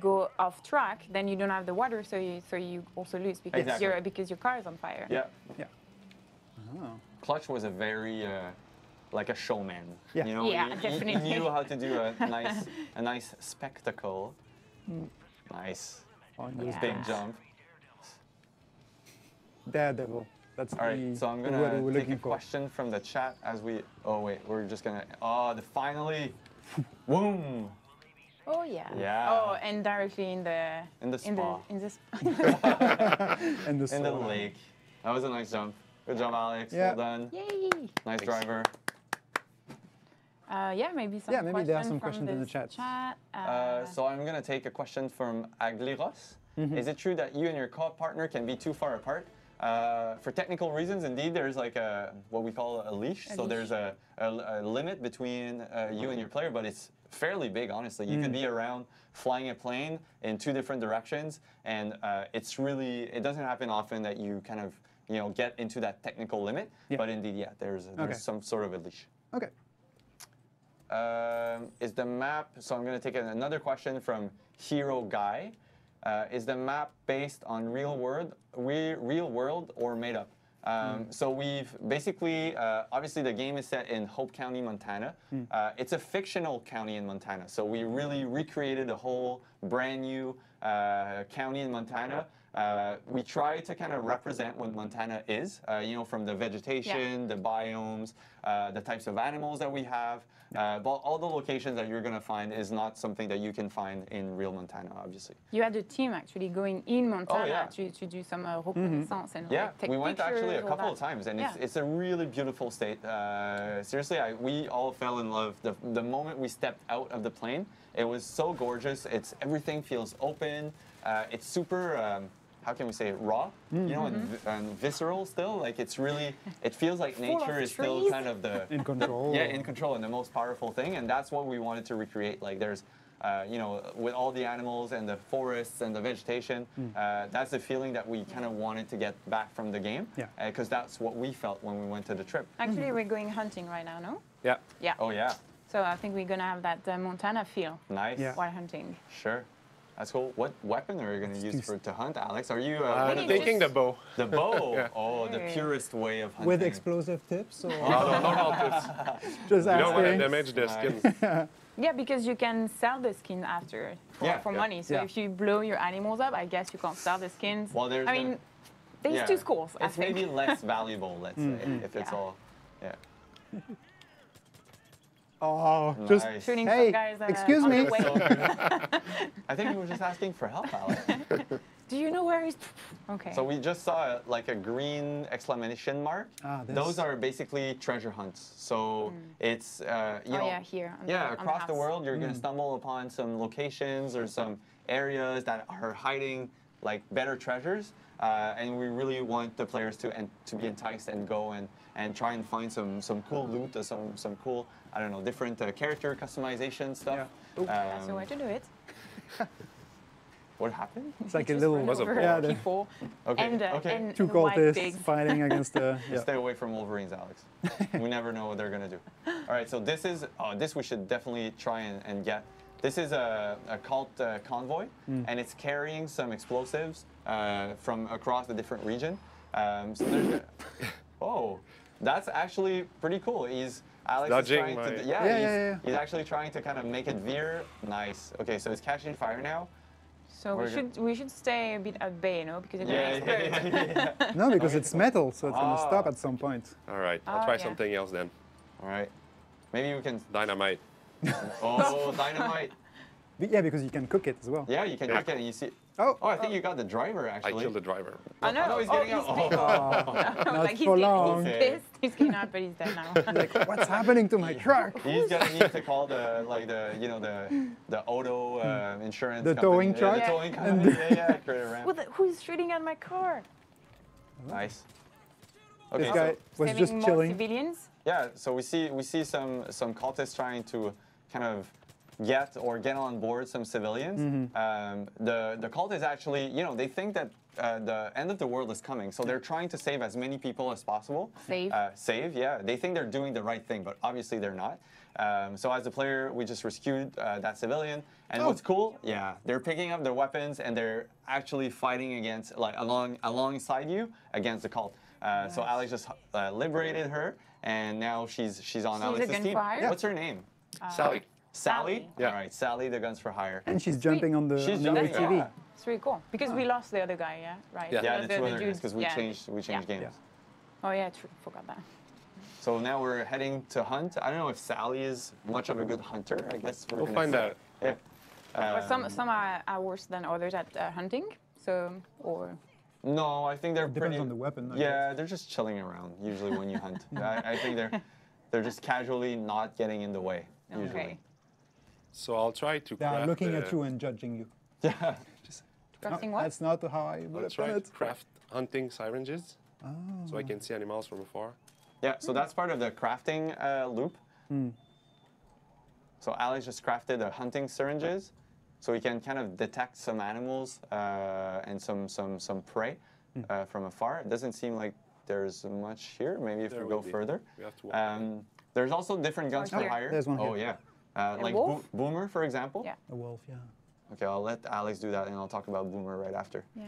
go off track, then you don't have the water, so you also lose because Exactly. your car is on fire. Yeah. Yeah. Oh. Clutch was a very like a showman. Yeah. You know, Yeah, he definitely. knew how to do a nice spectacle. Nice. On Yeah. those Big jump. Daredevil. That's All right, so I'm the word gonna we're take looking a for. question from the chat as we. Oh wait, we're just gonna. Oh, finally, boom! Oh yeah. Yeah. Oh, and directly in the In the spa. in the spa. And the In the sauna. lake. That was a nice jump. Good job, Alex. Yeah. Well done. Yay! Nice driver. Yeah, maybe some. Yeah, maybe there are questions some from questions in the this chat. So I'm gonna take a question from Agliros. Is it true that you and your co-op partner can be too far apart? For technical reasons, indeed, there's like what we call a leash. So there's a limit between you and your player, but it's fairly big, honestly. You could be around flying a plane in 2 different directions, and it doesn't happen often that you kind of get into that technical limit. Yeah. But indeed, yeah, there's some sort of a leash. Okay. Is the map? So I'm going to take another question from Hero Guy. Is the map based on real world or made up? So we've basically, obviously the game is set in Hope County, Montana. It's a fictional county in Montana. So we really recreated a whole brand new county in Montana. We try to kind of represent what Montana is, from the vegetation, the biomes, the types of animals that we have. But all the locations that you're going to find is not something that you can find in real Montana, obviously. You had a team actually going in Montana to do some reconnaissance and take we went pictures, actually a all couple that. of times, and it's a really beautiful state. Seriously, we all fell in love. The moment we stepped out of the plane, it was so gorgeous. Everything feels open. It's super. How can we say it, raw? And visceral still. Like it feels like nature is still kind of in control. in control, and the most powerful thing. And that's what we wanted to recreate. Like there's, with all the animals and the forests and the vegetation, that's the feeling that we kind of wanted to get back from the game. Yeah. Because that's what we felt when we went to the trip. Actually, we're going hunting right now, no? Yeah. Yeah. Oh yeah. So I think we're gonna have that Montana feel Nice. Yeah. while hunting. Sure. That's cool. What weapon are you going to use to hunt, Alex? Are you I'm thinking the bow. the bow? Yeah. Oh, the purest way of hunting. With explosive tips? Or No, not all tips. just You don't want to asking. damage the skin. Yeah, because you can sell the skin after for Yeah. money. So Yeah. if you blow your animals up, I guess you can't sell the skins. Well, there's I mean, there's 2 schools, I It's think. maybe less valuable, let's say, if it's Yeah. all. Yeah. Oh, just Nice. Shooting Hey, some guys excuse on me. the way. I think you were just asking for help, Alex. Do you know where he's... Okay. So we just saw like a green exclamation mark. this. Those are basically treasure hunts. So it's here. On Yeah, on across the house. world, you're going to stumble upon some locations or some areas that are hiding like better treasures, and we really want the players to be enticed and go and try and find some cool loot, or some cool, I don't know, different character customization stuff. That's the way to do it. What happened? It's like a Just little run Was a over ball. people Okay, and, okay. and 2 white cultists pigs. fighting against the. Stay away from Wolverines, Alex. We never know what they're gonna do. All right, so this is this we should definitely try and get. This is a cult convoy, and it's carrying some explosives from across the different region. So there's oh, that's actually pretty cool. Alex Dodging is trying to Yeah. he's actually trying to kind of make it veer. Nice. Okay, so it's catching fire now. So we should stay a bit at bay, no? Because it's gonna Yeah. explode. No, because it's metal, so it's gonna stop at some point. All right, I'll Oh, try yeah. something else then. All right. Maybe we can. Dynamite. Oh, dynamite. Yeah, because you can cook it as well. Yeah, you can look at it and you see. Oh, Oh, I think you got the driver I actually. killed the driver. I know. Oh, he's getting out. pissed. not Like, for long. He's pissed. He's getting out, but he's dead now. Like, what's happening to my truck? He's gonna need to call the auto insurance. The company. towing Yeah, truck? the towing company. Yeah, create a ramp. Who's shooting at my car? Nice. This Okay, guy so, was Saving just more chilling. civilians. yeah, so we see some cultists trying to kind of get on board some civilians. The cult is actually, they think that the end of the world is coming, so they're trying to save as many people as possible. Save. Yeah. They think they're doing the right thing, but obviously they're not. So as a player, we just rescued that civilian. And what's cool, they're picking up their weapons and they're actually fighting against, like alongside you against the cult. So Alex just liberated her, and now she's on Alex's again team. for hire? What's her name? Sally. Sally? Yeah. All right, Sally, the guns for hire. And she's jumping on the, She's on the jumping, ATV. yeah. It's really cool because we lost the other guy, right? Yeah. Yeah, the two other guys, dudes, because we changed games. Yeah. Oh yeah, true. Forgot that. So now we're heading to hunt. I don't know if Sally is much of a good hunter. I guess We'll gonna find see. out. Yeah. But some are worse than others at hunting. So No, I think they're Depends pretty. on the weapon. I Yeah, they're just chilling around usually when you hunt. I think they're just casually not getting in the way usually. okay. So I'll try to They are craft looking the- at you and judging you. Yeah. Crafting what? That's not how I would have Let's done try it. to craft hunting syringes. So I can see animals from afar. Yeah, so that's part of the crafting loop. So Alex just crafted a hunting syringes, so he can kind of detect some animals and some prey from afar. It doesn't seem like there's much here. Maybe if There we go will be. further. We have to walk. There's also different guns for here. hire. There's one Oh here. yeah, like wolf? Boomer, for example. Yeah. A wolf, yeah. Okay, I'll let Alex do that, and I'll talk about Boomer right after. Yeah.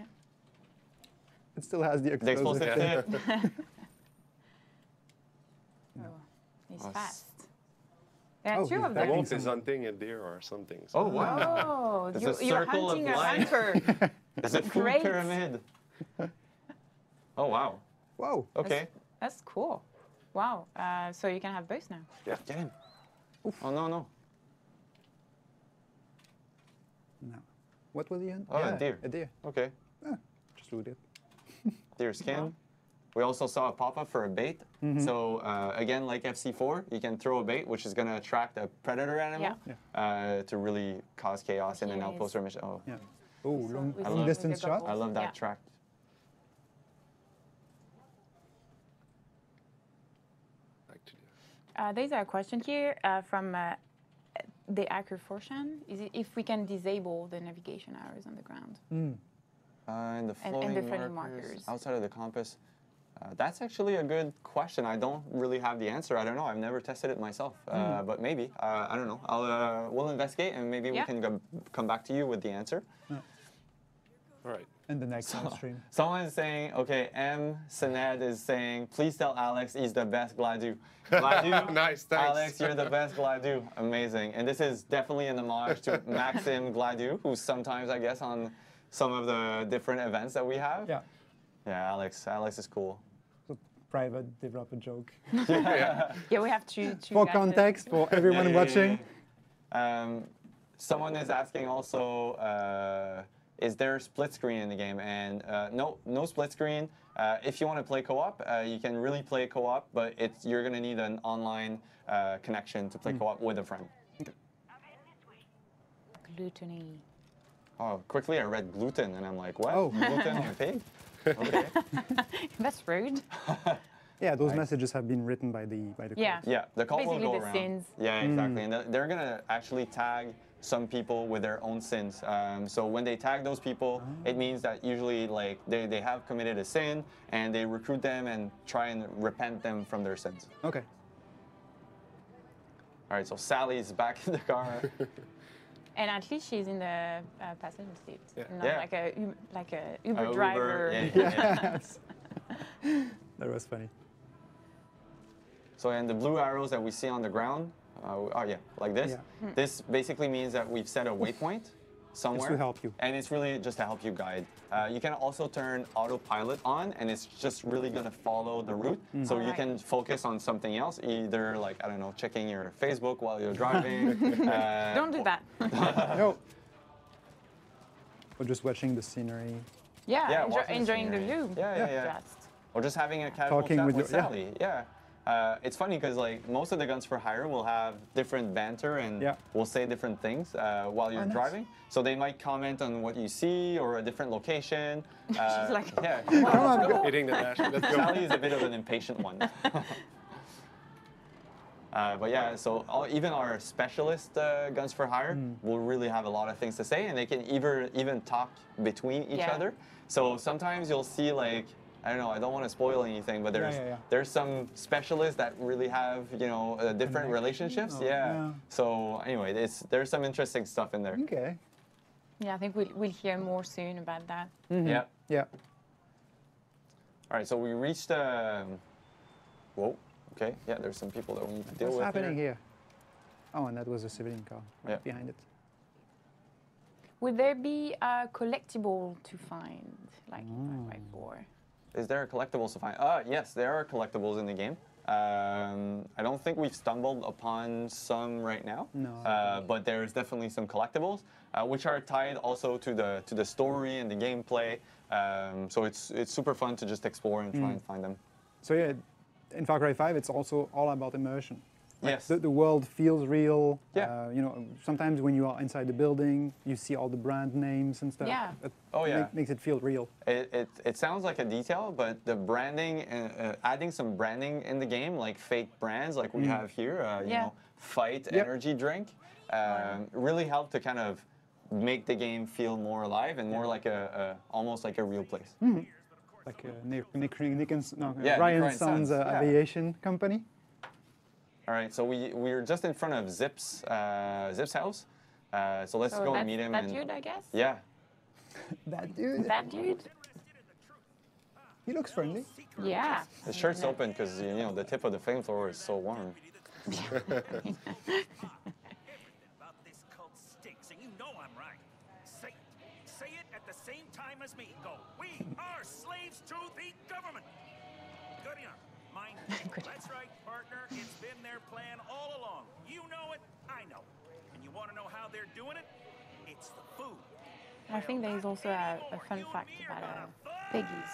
It still has the The explosive explosive thing. tip. Oh, he's Oh, fast. There are Oh, two he's of back them. in Wolf is hunting a deer or something. So Oh wow! Oh, It's a you're circle of hunting a life. hunter. It's a food Great. pyramid. Oh wow! Whoa. Okay, That's cool. Wow. So you can have both now. get him. Oh no no! No. What was the end? Oh, a deer. A deer. Okay, Just loot it. deer skin. We also saw a pop-up for a bait. So again, like FC4, you can throw a bait, which is going to attract a predator animal to really cause chaos in an Yes. outpost or mission. Oh, Yeah. Oh, long, we long see distance the shot. goggles. I love that Yeah. track. actually, There's a question here from the Acker Forshan. Is it if we can disable the navigation arrows on the ground? And the And floating the floating markers markers. outside of the compass. That's actually a good question. I don't really have the answer. I don't know. I've never tested it myself, but maybe. I don't know. We'll investigate, and maybe we Yeah. can come back to you with the answer. all right. And the next live stream. Someone is saying, okay, M. Sened is saying, please tell Alex he's the best Gladu. Gladu, Nice, thanks. Alex, you're the best Gladu. Amazing. And this is definitely an homage to Maxim Gladu, who's sometimes, I guess, on some of the different events that we have. Yeah. Yeah, Alex is cool. So private developer joke. Yeah, we have two. For guys that- context, for everyone watching. Someone is asking also, is there split screen in the game? And no split screen. If you want to play co-op, you can really play co-op, but you're going to need an online connection to play co-op with a friend. Gluttony. Oh, quickly I read gluten, and I'm like, what? Oh. Gluten on a pig? Okay. That's rude. Yeah, those messages have been written by the Yeah. Yeah, the call will Basically go the around. sins. Yeah, exactly. And they're going to actually tag some people with their own sins. So when they tag those people, it means that usually like they have committed a sin, and they recruit them and try and repent them from their sins. Okay. All right, so Sally's back in the car. And at least she's in the passenger seat, not Yeah. like a Uber Uber, driver. yeah. That was funny. So and the blue arrows that we see on the ground, like this. Yeah. This basically means that we've set a waypoint somewhere. to help you. And it's really just to help you guide. You can also turn autopilot on, and it's just really going to follow the route. So you Alright. can focus on something else, either like, I don't know, checking your Facebook while you're driving. Don't do that. No. Or just watching the scenery. Yeah, watching enjoying the scenery. view. Yeah. Just. Or just having a casual Talking chat with with your- Sally. Yeah. It's funny because like most of the guns for hire will have different banter and will say different things while you're nice. driving. So they might comment on what you see or a different location. She's like, Yeah. Come on, go. Hitting the dash. Let's go. Sally is a bit of an impatient one. But yeah, so even our specialist guns for hire will really have a lot of things to say, and they can even talk between each Yeah. other. So sometimes you'll see like, I don't know, I don't want to spoil anything, but there's some specialists that really have, different relationships. Yeah. So anyway, there's some interesting stuff in there. Okay. yeah, I think we'll hear more soon about that. Yeah. Yeah. All right, so we reached. Whoa. Okay. Yeah, there's some people that we need to deal What's with happening here? Oh, and that was a civilian car right Yeah. behind it. Would there be a collectible to find, like in 5x4? Is there a collectibles to find? Yes, there are collectibles in the game. I don't think we've stumbled upon some right now. No. But there's definitely some collectibles, which are tied also to the story and the gameplay. So it's super fun to just explore and try and find them. So yeah, in Far Cry 5, it's also all about immersion. Yes. The world feels real. Yeah. You know, sometimes when you are inside the building, you see all the brand names and stuff. Yeah. It Oh, yeah. makes it feel real. It sounds like a detail, but the branding, adding some branding in the game, like fake brands, like we have here, you Yeah. know, Fight Yep. energy drink, really helped to kind of make the game feel more alive and more like almost like a real place. Like Nick and Yeah, Ryan Ryan Sons Sons, yeah. aviation company. All right, so we're just in front of Zip's house. So let's go and meet him. That and dude, I guess. Yeah. That dude. That dude. He looks friendly. Yeah. The shirt's open because you know the tip of the flamethrower is so warm. About this cult stinks, and you know I'm right. Say it at the same time as me. Go. We are slaves to the government. Good enough. Mind. That's right, partner. It's been their plan all along. You know it. I know. And you want to know how they're doing it? It's the food. I think there is also a fun fact about Peggy's,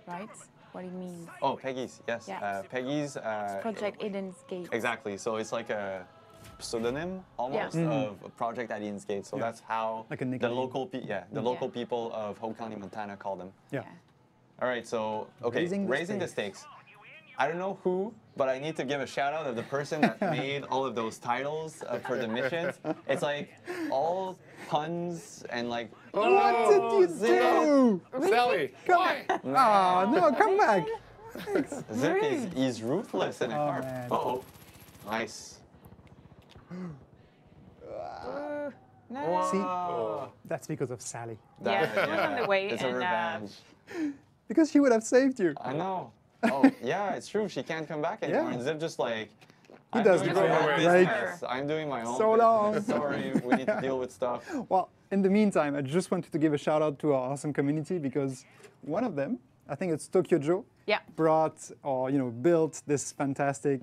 right? What it means. Oh, Peggy's, yes. Yeah. Peggy's. Project Eden's Gate. Exactly. So it's like a pseudonym almost of Project Eden's Gate. So that's how Like a the nickname. local local people of Hope County, Montana call them. Yeah. All right. So okay, Raising the the stakes. I don't know who, but I need to give a shout out of the person that made all of those titles for the missions. It's like all puns and like. What did you do? Sally, why? Oh, no, come back. Zip is ruthless in a car. man. Uh-oh. Nice. No. See, that's because of Sally. Yeah, she was on the way, It's a and revenge. Because she would have saved you. I know. Oh, yeah, it's true. She can't come back anymore. Yeah. And Zip just like, He does doing the my own right. business. I'm doing my own So business. long. Sorry, we need to deal with stuff. Well, in the meantime, I just wanted to give a shout out to our awesome community because one of them, I think it's Tokyo Joe, Yeah. brought or built this fantastic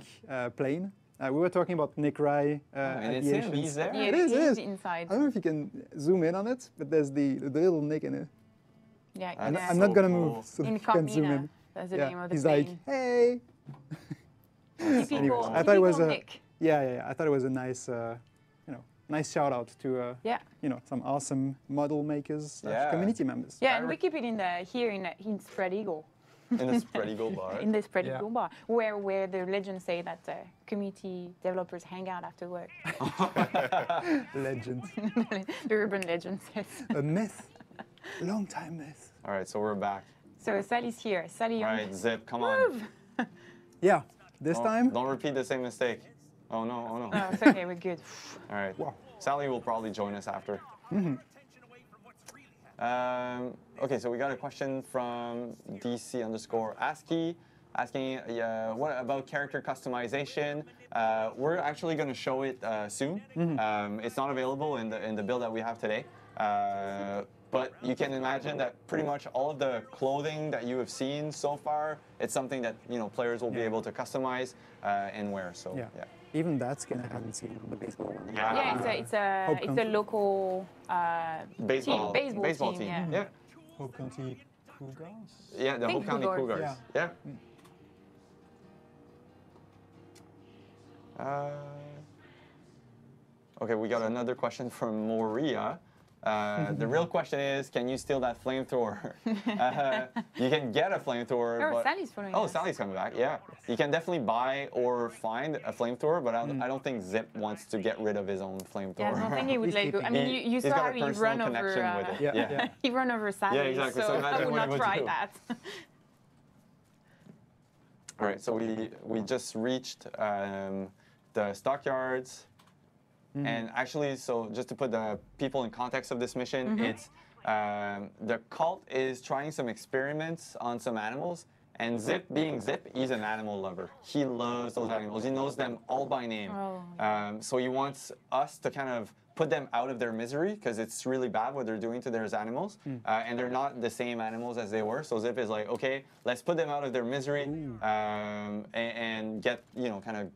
plane. We were talking about Nick Rye And it's him. aviation. He's there. Yeah, It is. It he's is. inside. I don't know if you can zoom in on it, but there's the little Nick in it. Yeah, And yeah. I'm not gonna cool. move, so you can zoom Incognita. in. That's the Yeah, name of the he's plane. like, hey. Typical, Anyways, I thought it was typical a Nick. yeah. I thought it was a nice, nice shout out to Yeah. some awesome model makers, Yeah. community members. Yeah, and we keep it here in Spread Eagle. In the Spread Eagle bar. In the Spread Yeah. Eagle bar, where the legends say that community developers hang out after work. Legend, The urban legend says. a myth, long time myth. All right, so we're back. So Sally's here. Sally, All right, Zip, come on. Yeah, this time. Don't repeat the same mistake. Oh, no, oh, no. Oh, it's okay, we're good. All right. Wow. Sally will probably join us after. Okay, so we got a question from DC_ASCII asking what about character customization. We're actually going to show it soon. It's not available in the build that we have today. But you can imagine that pretty much all of the clothing that you have seen so far, it's something that players will be able to customize and wear. So Yeah. Even that skin I haven't seen on the baseball one. Yeah, it's Hope a County. local baseball team. team. Yeah. Yeah. Hope County Cougars. Yeah, the Think Hope County Cougars. Cougars. Yeah. Okay, we got another question from Moria. The real question is, can you steal that flamethrower? You can get a flamethrower. Oh, but Sally's following Oh, us. Sally's coming back, yeah. You can definitely buy or find a flamethrower, but I don't think Zip wants to get rid of his own flamethrower. Yeah, I don't think he would He's let go. I mean, you He's saw got how a he personal run over. connection with it. Yeah. He run over Sally. Yeah, exactly. So So I imagine would what he not would try do. that. All right, so we just reached the stockyards. And actually, so just to put the people in context of this mission, it's the cult is trying some experiments on some animals. And Zip, being Zip, he's an animal lover. He loves those animals. He knows them all by name. Oh. So he wants us to kind of put them out of their misery because it's really bad what they're doing to their animals. And they're not the same animals as they were. So Zip is like, okay, let's put them out of their misery and get, kind of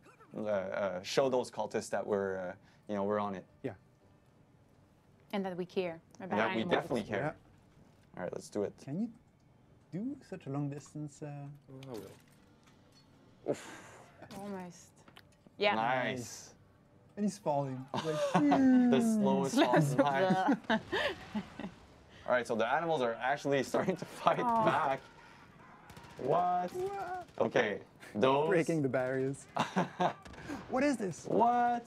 show those cultists that we're on it. Yeah. And that we care about That we animals. definitely care. Yeah. All right, let's do it. Can you do such a long distance? Almost. Yeah. Nice. And he's falling. Like, The slowest fall in time. All right, so the animals are actually starting to fight back. What? Okay, those. breaking the barriers. What is this? What?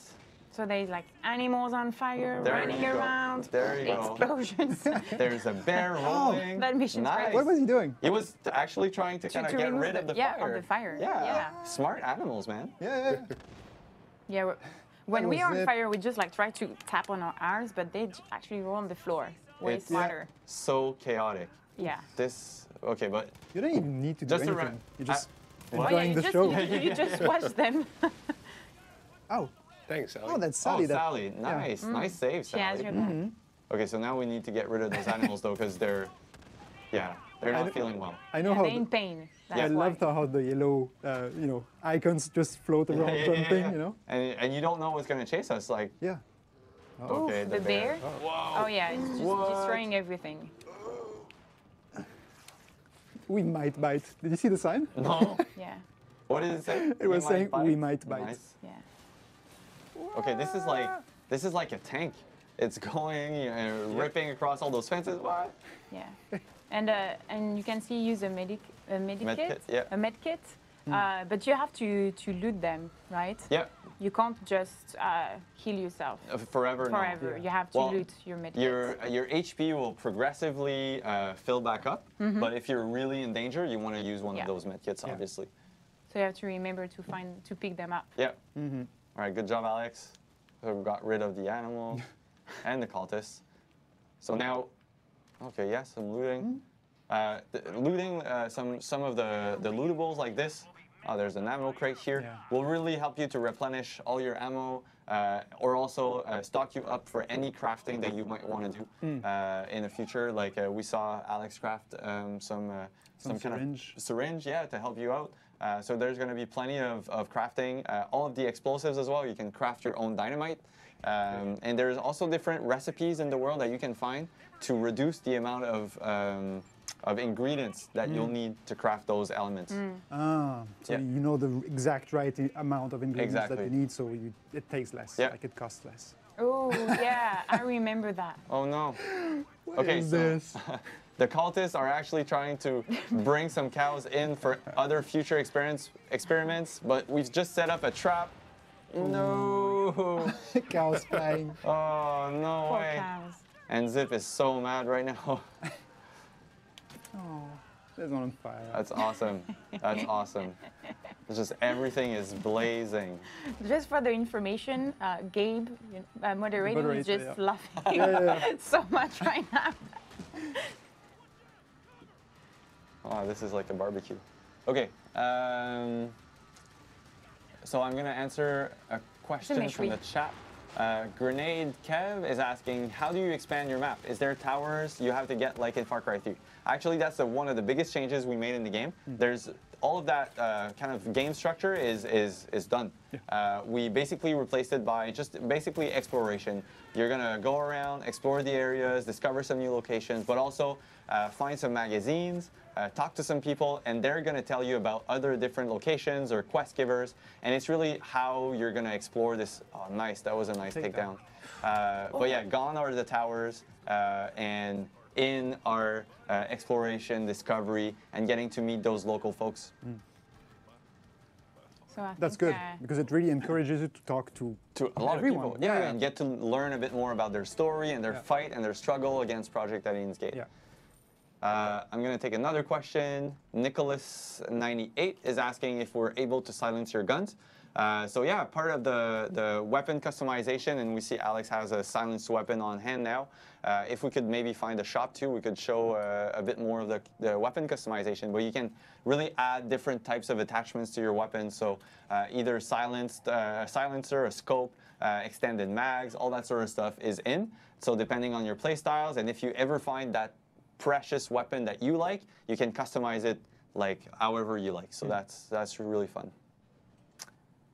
So there's like animals on fire There running you go. around. There you go. Explosions. There's a bear rolling. That mission's Nice. great. What was he doing? He was actually trying to kind of get remove rid of the yeah, fire. of the fire. Yeah. Yeah. Smart animals, man. Yeah. Yeah. When we was are on it. fire, we just like try to tap on our arms, but they actually roll on the floor. Way It's smarter. so chaotic. Yeah. This, okay, but You don't even need to do Just to anything. You're just Oh, yeah, enjoying you the just, show. You just watch them. Oh, Thanks, Sally. oh, that's oh, Sally. that- Sally, nice, nice save, She has Sally. your back. Okay, so now we need to get rid of those animals though, because they're not feeling well. I know Yeah, how. they're in pain. That's I why. loved how the yellow, icons just float around something, you know? And you don't know what's gonna chase us, like. Yeah. Okay, the bear? Whoa. Oh yeah, it's just destroying everything. We might bite. Did you see the sign? No. Yeah. What did it say? It was saying bite? we might bite. Nice. Yeah. Okay, this is like a tank. It's going, ripping across all those fences. What? Yeah. And you can see use a medikit, Medkit, yeah. a medkit, but you have to loot them, right? Yeah. You can't just heal yourself Forever. No. forever. You have to Well, loot your medkit. Your HP will progressively fill back up, but if you're really in danger, you want to use one of Yeah. those medkits, obviously. So you have to remember to pick them up. Yeah. All right, good job, Alex. So we got rid of the animal and the cultists. So now, okay, yeah, some looting. Looting some of the lootables like this. Oh, there's an ammo crate here. Yeah. Will really help you to replenish all your ammo, or also stock you up for any crafting that you might want to do in the future. Like we saw Alex craft some kind syringe. of syringe, yeah, to help you out. So there's going to be plenty of crafting. All of the explosives as well. You can craft your own dynamite. And there's also different recipes in the world that you can find to reduce the amount of ingredients that you'll need to craft those elements. So Yeah. you know the exact right amount of ingredients that Exactly. you need, so it takes less. Yeah. Like it costs less. Oh yeah, I remember that. Oh no. What Okay, is so this? the cultists are actually trying to bring some cows in for other future experiments, but we've just set up a trap. No. Cows flying. Oh, no Poor way. cows. And Zip is so mad right now. Oh, there's one on fire. That's awesome. That's awesome. It's just everything is blazing. Just for the information, Gabe, moderator, Moderator, is just yeah. laughing Yeah. so much right now. Oh, this is like a barbecue. Okay. So I'm going to answer a question Finish, from oui. the chat. Grenade Kev is asking, how do you expand your map? Is there towers you have to get like in Far Cry 3? Actually, that's one of the biggest changes we made in the game. There's all of that kind of game structure is done. We basically replaced it by just basically exploration. You're gonna go around, explore the areas, discover some new locations, but also find some magazines, talk to some people, and they're gonna tell you about other different locations or quest givers. And it's really how you're gonna explore this. Oh, nice! That was a nice takedown. But yeah, gone are the towers, and in our exploration, discovery, and getting to meet those local folks. So I That's think, good because it really encourages you to talk to A lot everyone. of people, yeah, and get to learn a bit more about their story and their fight and their struggle against Project Eden's Gate. Yeah. I'm going to take another question. Nicholas98 is asking if we're able to silence your guns. So yeah, part of the weapon customization, and we see Alex has a silenced weapon on hand now. If we could maybe find a shop too, we could show a bit more of the weapon customization, but you can really add different types of attachments to your weapon. So either a silencer, a scope, extended mags, all that sort of stuff is in. So depending on your play styles, and if you ever find that precious weapon that you like, you can customize it like however you like. So that's really fun.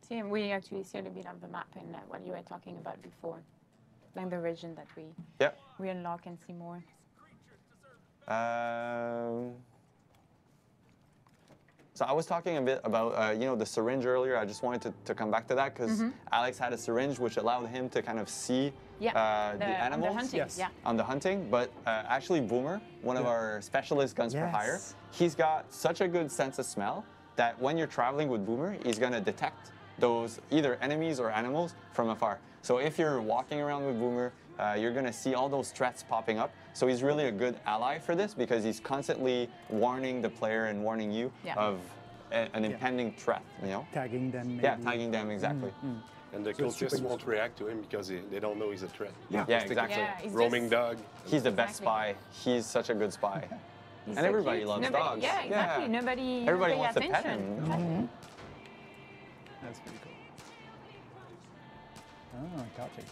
see, we actually see a little bit of the map and what you were talking about before, like the region that we unlock and see more. So I was talking a bit about, you know, the syringe earlier. I just wanted to come back to that because Alex had a syringe which allowed him to kind of see the animals on the hunting, Yes. on the hunting. But actually Boomer, one of our specialist guns for hire, Yes. he's got such a good sense of smell that when you're traveling with Boomer, he's going to detect those either enemies or animals from afar. So if you're walking around with Boomer, you're going to see all those threats popping up. So he's really a good ally for this because he's constantly warning the player and warning you of an impending threat, you know? Tagging them. Maybe. Yeah, tagging them, exactly. And the So it's super cultists won't react to him because they don't know he's a threat. Yeah. Yeah, exactly. Yeah, he's Roaming just, dog. He's the best Exactly. spy. He's such a good spy. he's And so everybody cute. loves Nobody, dogs. Yeah, exactly. Yeah. Nobody Everybody pay wants to pet attention. him. Exactly. That's pretty cool. Oh, car chase.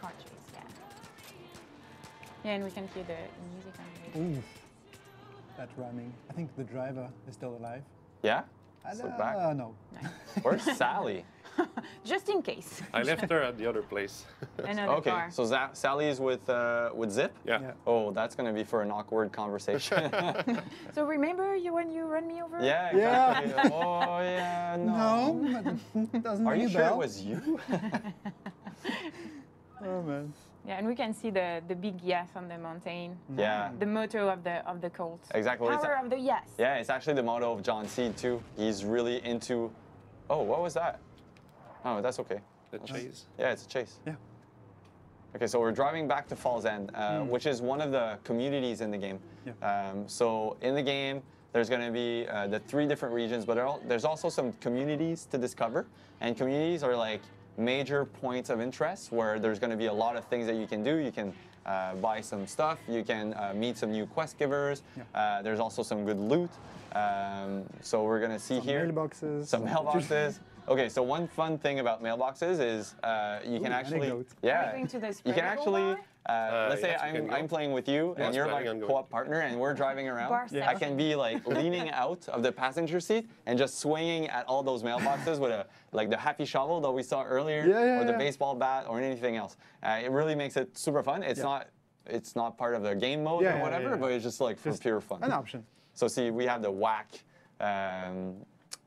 Car chase, yeah. Yeah, and we can hear the music on the radio. Ooh, that rhyming. I think the driver is still alive. Yeah? Still back? No. Where's Sally? Just in case. I left her at the other place. Another Okay, car. so Sally is with Zip? Yeah. Yeah. Oh, that's going to be for an awkward conversation. So remember you when you run me over? Yeah, exactly. Oh, yeah, no. No, it doesn't Are ring you a sure it bell. was you? Oh man. Yeah, and we can see the big yes on the mountain. Yeah. The motto of the cult. Exactly. It's Power of the yes. Yeah, it's actually the motto of John Seed, too. He's really into... Oh, what was that? Oh, that's okay. The chase. Yeah, it's a chase. Yeah. Okay, so we're driving back to Falls End, which is one of the communities in the game. Yeah. So in the game, there's going to be the 3 different regions, but there's also some communities to discover. And communities are like major points of interest where there's going to be a lot of things that you can do. You can buy some stuff. You can meet some new quest givers. Yeah. There's also some good loot. So we're going to see Some here mailboxes. some mailboxes. Okay, so one fun thing about mailboxes is you can actually, anecdote. Are you yeah, going to the you can Spreadable actually. bar? Let's say yes, you can go. I'm playing with you Yeah, and you're my planning on going. co-op partner and we're driving around. Bar I can be like leaning out of the passenger seat and just swinging at all those mailboxes with like the happy shovel that we saw earlier, or the baseball bat, or anything else. It really makes it super fun. It's not part of the game mode or whatever, but it's just like for pure fun. An option. So see, we have the whack,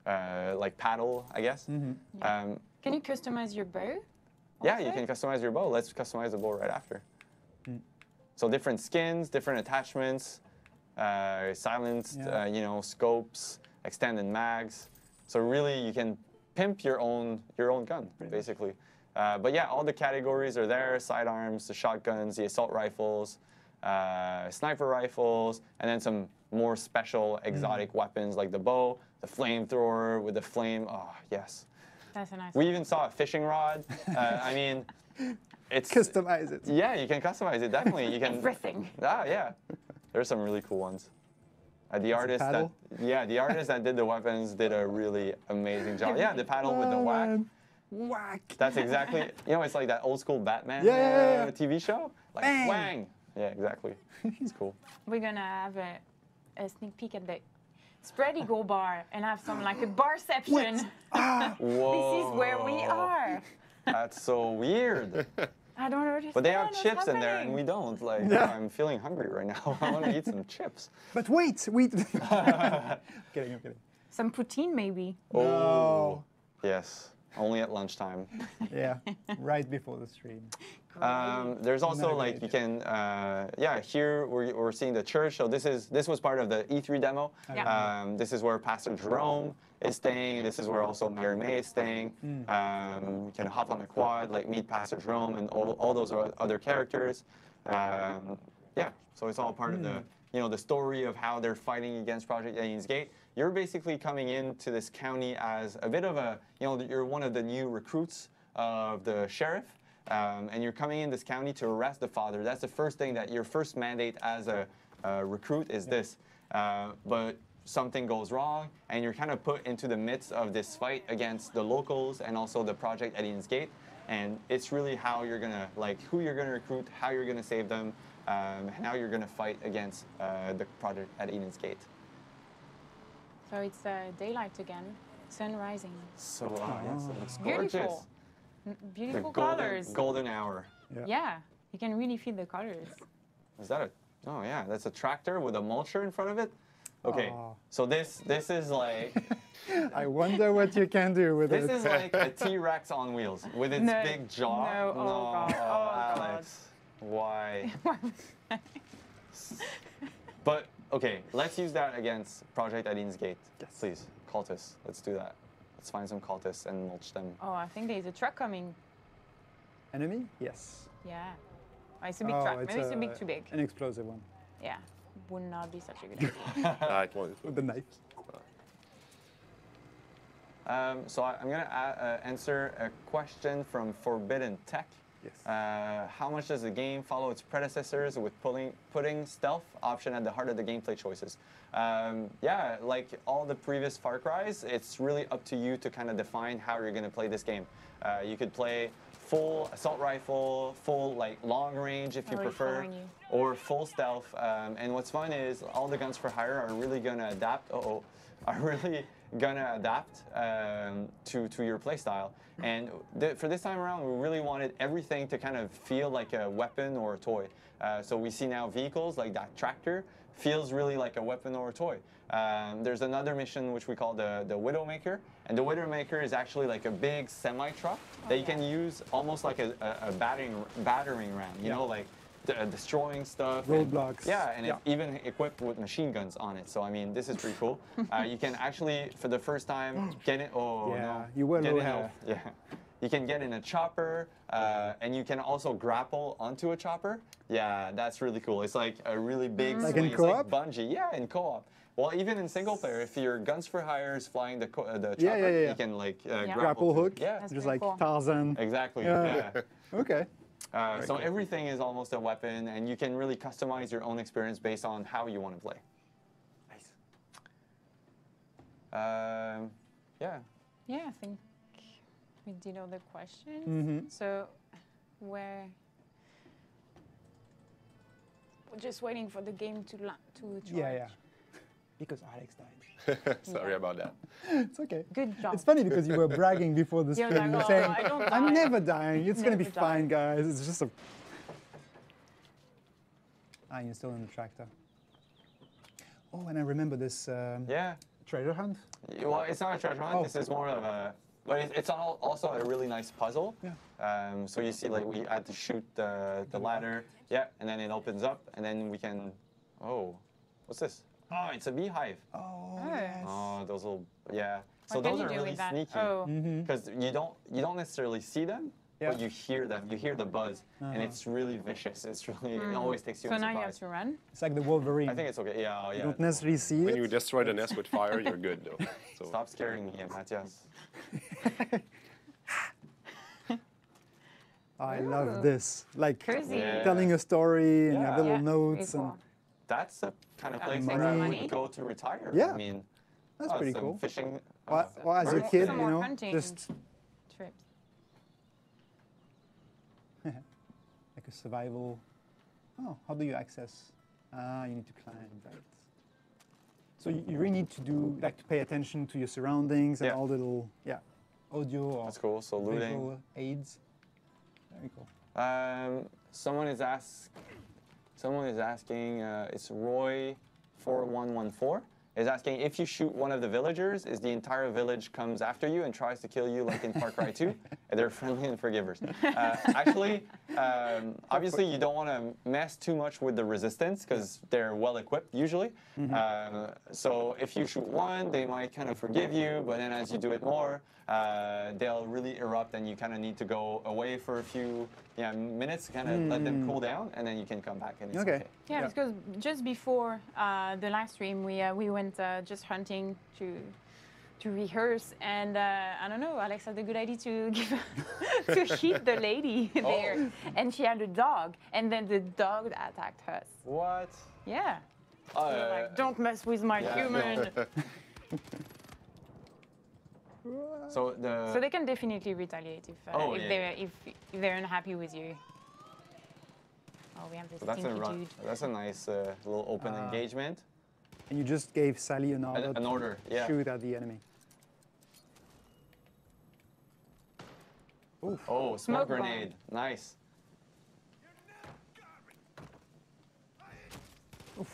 like paddle, I guess. Can you customize your bow? Yeah, you also? can customize your bow. Let's customize the bow right after. So different skins, different attachments, silenced, you know, scopes, extended mags. So really, you can pimp your own gun, basically. But yeah, all the categories are there: sidearms, the shotguns, the assault rifles, sniper rifles, and then some more special exotic weapons like the bow, the flamethrower with the flame. Oh yes. That's a nice We one. even saw a fishing rod. I mean, it's Customize it. yeah, you can customize it definitely. You can Everything. yeah. There's some really cool ones. The artist paddle? the artist that did the weapons did a really amazing job. Yeah, the paddle with the whack. man. Whack. That's exactly. You know, it's like that old school Batman Yeah. TV show. Like Bang. wang. Yeah, exactly. It's cool. We're gonna have a sneak peek at the Spread Eagle bar and have some like a barception. Whoa. This is where we are. That's so weird. I don't understand. But they have what's chips in there, and happening. we don't. Like, I'm feeling hungry right now. I want to eat some chips. But wait. Kidding, I'm kidding. Some poutine maybe. Oh. Yes. Only at lunchtime. Yeah, right before the stream. There's also Not a like good you can, yeah. Here we're seeing the church. So this was part of the E3 demo. Yeah. This is where Pastor Jerome is staying. This is where also Mary May is staying. You can hop on a quad, like meet Pastor Jerome and all those other characters. Yeah. So it's all part of the the story of how they're fighting against Project Alien's Gate. You're basically coming into this county as a bit of a you're one of the new recruits of the sheriff. And you're coming in this county to arrest the father. That's the first thing that your first mandate as a recruit is this. But something goes wrong, and you're kind of put into the midst of this fight against the locals and also the Project Alien's Gate. And it's really how you're gonna who you're gonna recruit, how you're gonna save them, and how you're gonna fight against the Project Alien's Gate. So it's daylight again, sun rising. So yes, it looks gorgeous. Beautiful. Beautiful The colors. golden hour. Yeah, you can really feel the colors. Is that a? Oh yeah, that's a tractor with a mulcher in front of it. Okay, Oh. so this is like I wonder what you can do with this it. is like a T-Rex on wheels with its No, big jaw. no, oh God, oh Alex, why? But okay, let's use that against Project Eden's Gate. Yes. Please, cultists. Let's do that. Let's find some cultists and mulch them. Oh, I think there's a truck coming. Enemy? Yes. Yeah. Oh, it's a big truck. Maybe it's a bit too big. An explosive one Yeah. Would not be such a good idea. It won't. with the knife. So I'm gonna answer a question from Forbidden Tech. Yes. How much does the game follow its predecessors with putting stealth option at the heart of the gameplay choices? Yeah, like all the previous Far Cry's, it's really up to you to kind of define how you're going to play this game. You could play full assault rifle, full like long range if you Already prefer, following you. or full stealth. And what's fun is all the guns for hire are really going to adapt. Are really gonna adapt to your playstyle. And for this time around, we really wanted everything to kind of feel like a weapon or a toy. So we see now vehicles like that tractor feels really like a weapon or a toy. There's another mission which we call the Widowmaker, and the Widowmaker is actually like a big semi-truck that you can use almost like a battering ram. You know, like destroying stuff. Roadblocks. And it's even equipped with machine guns on it. So I mean, this is pretty cool. You can actually, for the first time, get it. Oh Yeah, no! you were Get low in health. Yeah, you can get in a chopper, and you can also grapple onto a chopper. Yeah, that's really cool. It's like a really big Like swing. in It's like co-op? bungee. Yeah, in co-op. Well, even in single player, if your guns for hire is flying the chopper, yeah. you can like Grapple hook. Yeah, That's Just pretty like cool. Tarzan. exactly. Yeah. Yeah. Okay. So everything is almost a weapon, and you can really customize your own experience based on how you want to play. Nice. Yeah. Yeah, I think we did all the questions. Mm-hmm. So, we're just waiting for the game to charge. Yeah. Because Alex died. Sorry about that. It's okay. Good job. It's funny because you were bragging before the You're stream. like, You're "Oh, saying, I don't die." I'm never dying. It's going to be Never fine, guys. It's just a... you're still in the tractor. Oh, and I remember this Yeah. treasure hunt. Well, it's not a treasure hunt. Oh. This is more of a, but it's also a really nice puzzle. Yeah. So you see, like we had to shoot the ladder. Yeah, and then it opens up, and then we can. Oh, what's this? Oh, it's a beehive. Oh, Oh. yes. Oh, those little. Yeah. So What can those you are do really with that? sneaky. Oh, Because you don't necessarily see them, Yeah. but you hear them. You hear the buzz, and it's really vicious. It's really it always takes you so by now you have surprise. to run. It's like the Wolverine. I think it's okay. Yeah, You yeah. don't necessarily see When it. you destroy the nest with fire, you're good though. So Stop scaring me, Matthias. I Ooh. love this. Like Cozy. Yeah. telling a story and you have Yeah. little Yeah, notes pretty and cool. That's a kind of place money. where I Money. would go to retire. Yeah. I mean, that's pretty some cool. Fishing. Well, as a birds. kid, Some you more know, hunting. just Trips. like a survival. Oh, how do you access? You need to climb, right? So you really need to do like to pay attention to your surroundings and Yeah. all the little audio or That's cool. So looting. visual aids. Very cool. Someone is asking. It's Roy4114 is asking if you shoot one of the villagers, is the entire village comes after you and tries to kill you like in Far Cry 2? And they're friendly and forgivers. Actually, obviously you don't want to mess too much with the resistance because they're well equipped usually. So if you shoot one, they might kind of forgive you, but then as you do it more, they'll really erupt and you kind of need to go away for a few minutes, kind of let them cool down, and then you can come back and it's okay. Yeah, because just before the live stream, we went just hunting to rehearse, and I don't know, Alex had a good idea to to hit the lady there, and she had a dog, and then the dog attacked us. What? Yeah. We were like, don't mess with my yeah, human. So So they can definitely retaliate if they're unhappy with you. Oh, we have this So that's stinky dude. that's a nice little open engagement. And you just gave Sally an order, An order, yeah. to shoot at the enemy. Oof. Oh, smoke Smoke bomb. grenade. Nice.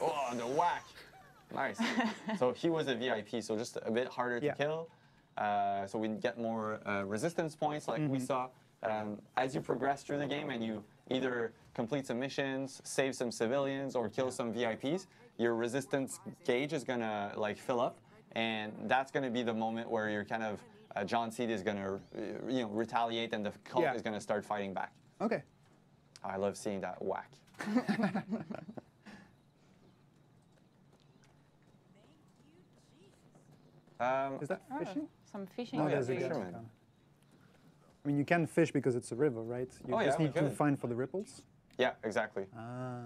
Oh, the whack. Nice. So he was a VIP, so just a bit harder to kill. So we get more resistance points like we saw. As you progress through the game and you either complete some missions, save some civilians, or kill some VIPs, your resistance gauge is gonna like fill up, and that's gonna be the moment where you're kind of John Seed is gonna retaliate, and the cult is gonna start fighting back. Okay. I love seeing that whack. Is that fishing? Some fishing. No, yeah, there's a fisherman. guy. I mean, you can fish because it's a river, right? You Oh, just yeah, we need to could. find for the ripples. Yeah, exactly. Ah.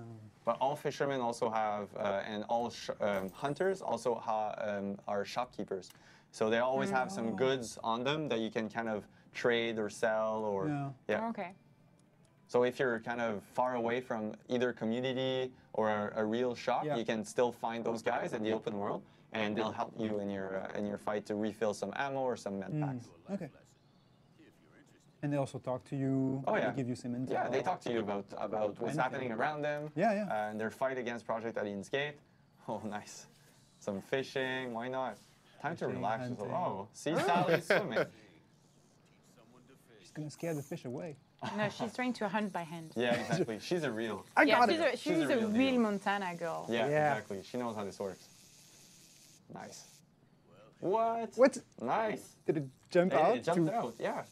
But all fishermen also have, and all hunters also are shopkeepers. So they always have some goods on them that you can kind of trade or sell or Yeah. Okay. So if you're kind of far away from either community or a real shop, you can still find those guys in the open world, and they'll help you in your fight to refill some ammo or some med packs. Okay. And they also talk to you. Oh, yeah. They give you some intel. Yeah, they talk to you about what's happening around them. Yeah. And their fight against Project Alien's Gate. Oh, nice. Some fishing. Why not? Time to Fishing, relax. hunting. Oh, see Sally's swimming. She's gonna scare the fish away. No, she's trying to hunt by hand. Yeah, exactly. She's a real. I Yeah, got she's it. a, she's a real real deal. Montana girl. Yeah, Yeah. exactly. She knows how this works. Nice. What? What? Nice. Did it jump out? It jumped out. Yeah.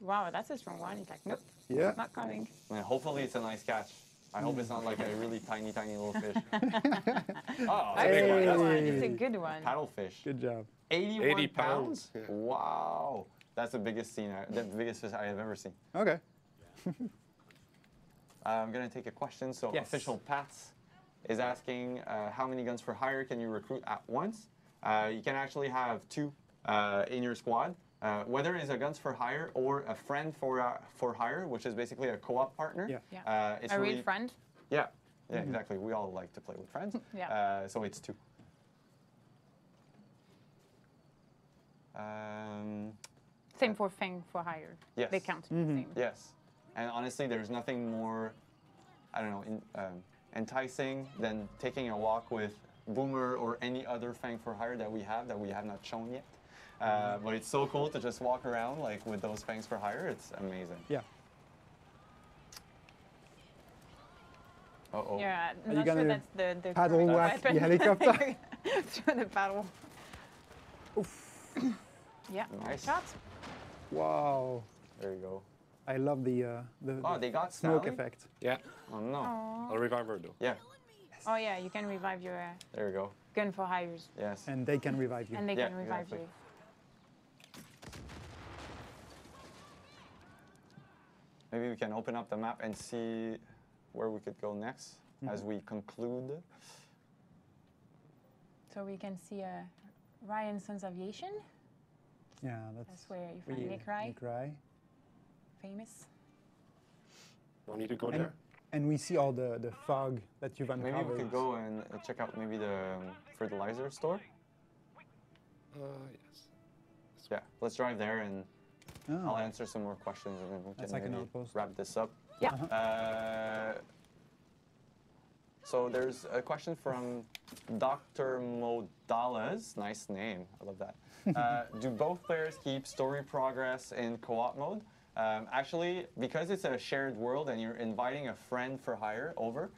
Wow, that's a strong one. He's like, nope, Yeah. not coming. And hopefully it's a nice catch. I hope it's not like a really tiny, tiny little fish. Oh, That's big a one. good That's one. a It's a good one. paddlefish. Good job. 81 80 pounds? pounds. Yeah. Wow. That's the biggest the biggest fish I have ever seen. Okay. I'm gonna take a question. So Yes. Official Pats is asking how many guns for hire can you recruit at once? You can actually have 2 in your squad. Whether it's a guns for hire or a friend for hire, which is basically a co-op partner. Yeah. Yeah. It's A really, real friend. Yeah, exactly. We all like to play with friends. Yeah. So it's 2. Same for Fang for hire. Yes. They count. Same. Yes, and honestly, there's nothing more, I don't know, enticing than taking a walk with Boomer or any other Fang for hire that we have not shown yet. But it's so cool to just walk around like with those Fangs for hire. It's amazing. Yeah. Uh-oh. Yeah, you not sure gonna that's the paddle correct whack the weapon. helicopter? Through the paddle. Yeah. Nice. Shot. Wow. There you go. I love the Oh, they got smoke Sally? effect. Yeah. Oh no. I'll revive her though. Yeah. Oh yeah, you can revive your There you go. gun for hires, Yes. And they can revive you. and they Yeah, can revive exactly. you. Maybe we can open up the map and see where we could go next as we conclude. So we can see Ryan Sons Aviation. Yeah, That's where you find Nick Rye, Nick Rye. famous. Don't need to go there. And we see all the fog that you've uncovered. Maybe we could go and check out maybe the fertilizer store. Yes. Yeah, let's drive there and Oh. I'll answer some more questions and then we That's can like an maybe outpost. wrap this up. Yeah. So there's a question from Dr. Modalas. Nice name. I love that. Do both players keep story progress in co-op mode? Actually, because it's a shared world and you're inviting a friend for hire over,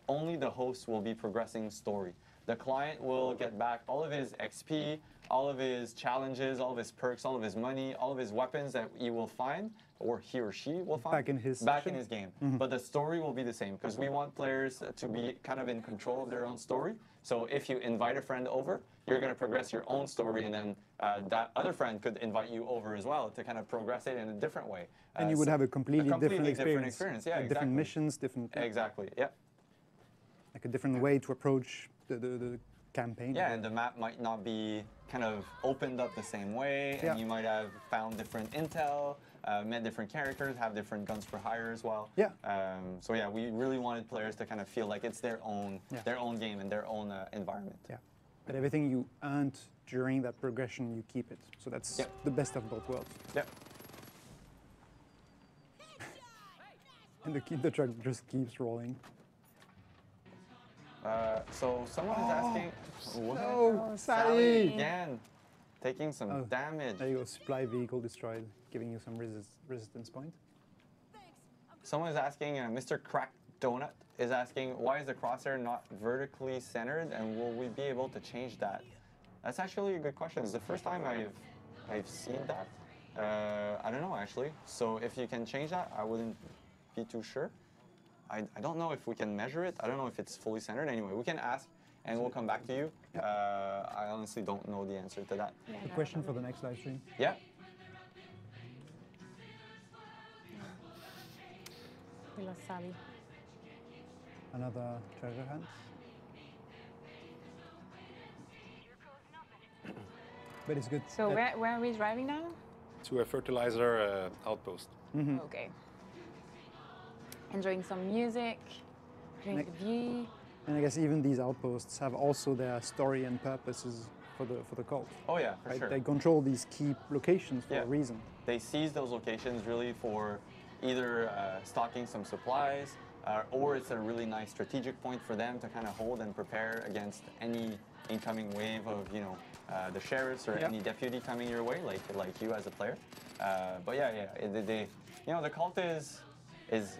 only the host will be progressing story. The client will get back all of his XP, all of his challenges, all of his perks, all of his money, all of his weapons that he will find, or he or she will find Back in his back in session? his game. But the story will be the same because we want players to be kind of in control of their own story. So if you invite a friend over, you're going to progress your own story, and then that other friend could invite you over as well to kind of progress it in a different way. And you would so have a completely different experience. experience. Yeah, Like exactly. different missions, different Exactly. Yeah. like a different way to approach the campaign. Yeah, and the map might not be kind of opened up the same way, Yeah. and you might have found different intel, met different characters, have different guns for hire as well. Yeah. So yeah, we really wanted players to kind of feel like it's their own game and their own environment. Yeah. But everything you earned during that progression, you keep it. So that's Yep. the best of both worlds. Yep. And the truck just keeps rolling. So someone is asking. What? no, Sally Sally! again, taking some Oh, damage. There you go, supply vehicle destroyed, giving you some resistance point. Someone is asking. Mr. Crack Donut is asking, why is the crosshair not vertically centered, and will we be able to change that? That's actually a good question. It's the first time I've seen that. I don't know actually. So if you can change that, I wouldn't be too sure. I don't know if we can measure it. I don't know if it's fully centered. Anyway, we can ask and we'll come back to you. I honestly don't know the answer to that. A question for the next live stream. Yeah. We lost Sally. Another treasure hunt. But it's good. So where are we driving now? To a fertilizer outpost. Okay. Enjoying some music, drink Nick. the view. And I guess even these outposts have also their story and purposes for the cult. Oh yeah, for Right? sure. They control these key locations for Yeah. a reason. They seize those locations really for either stocking some supplies, or it's a really nice strategic point for them to kind of hold and prepare against any incoming wave of, you know, the sheriffs or Yeah. any deputy coming your way, like you as a player. But yeah, they, you know, the cult is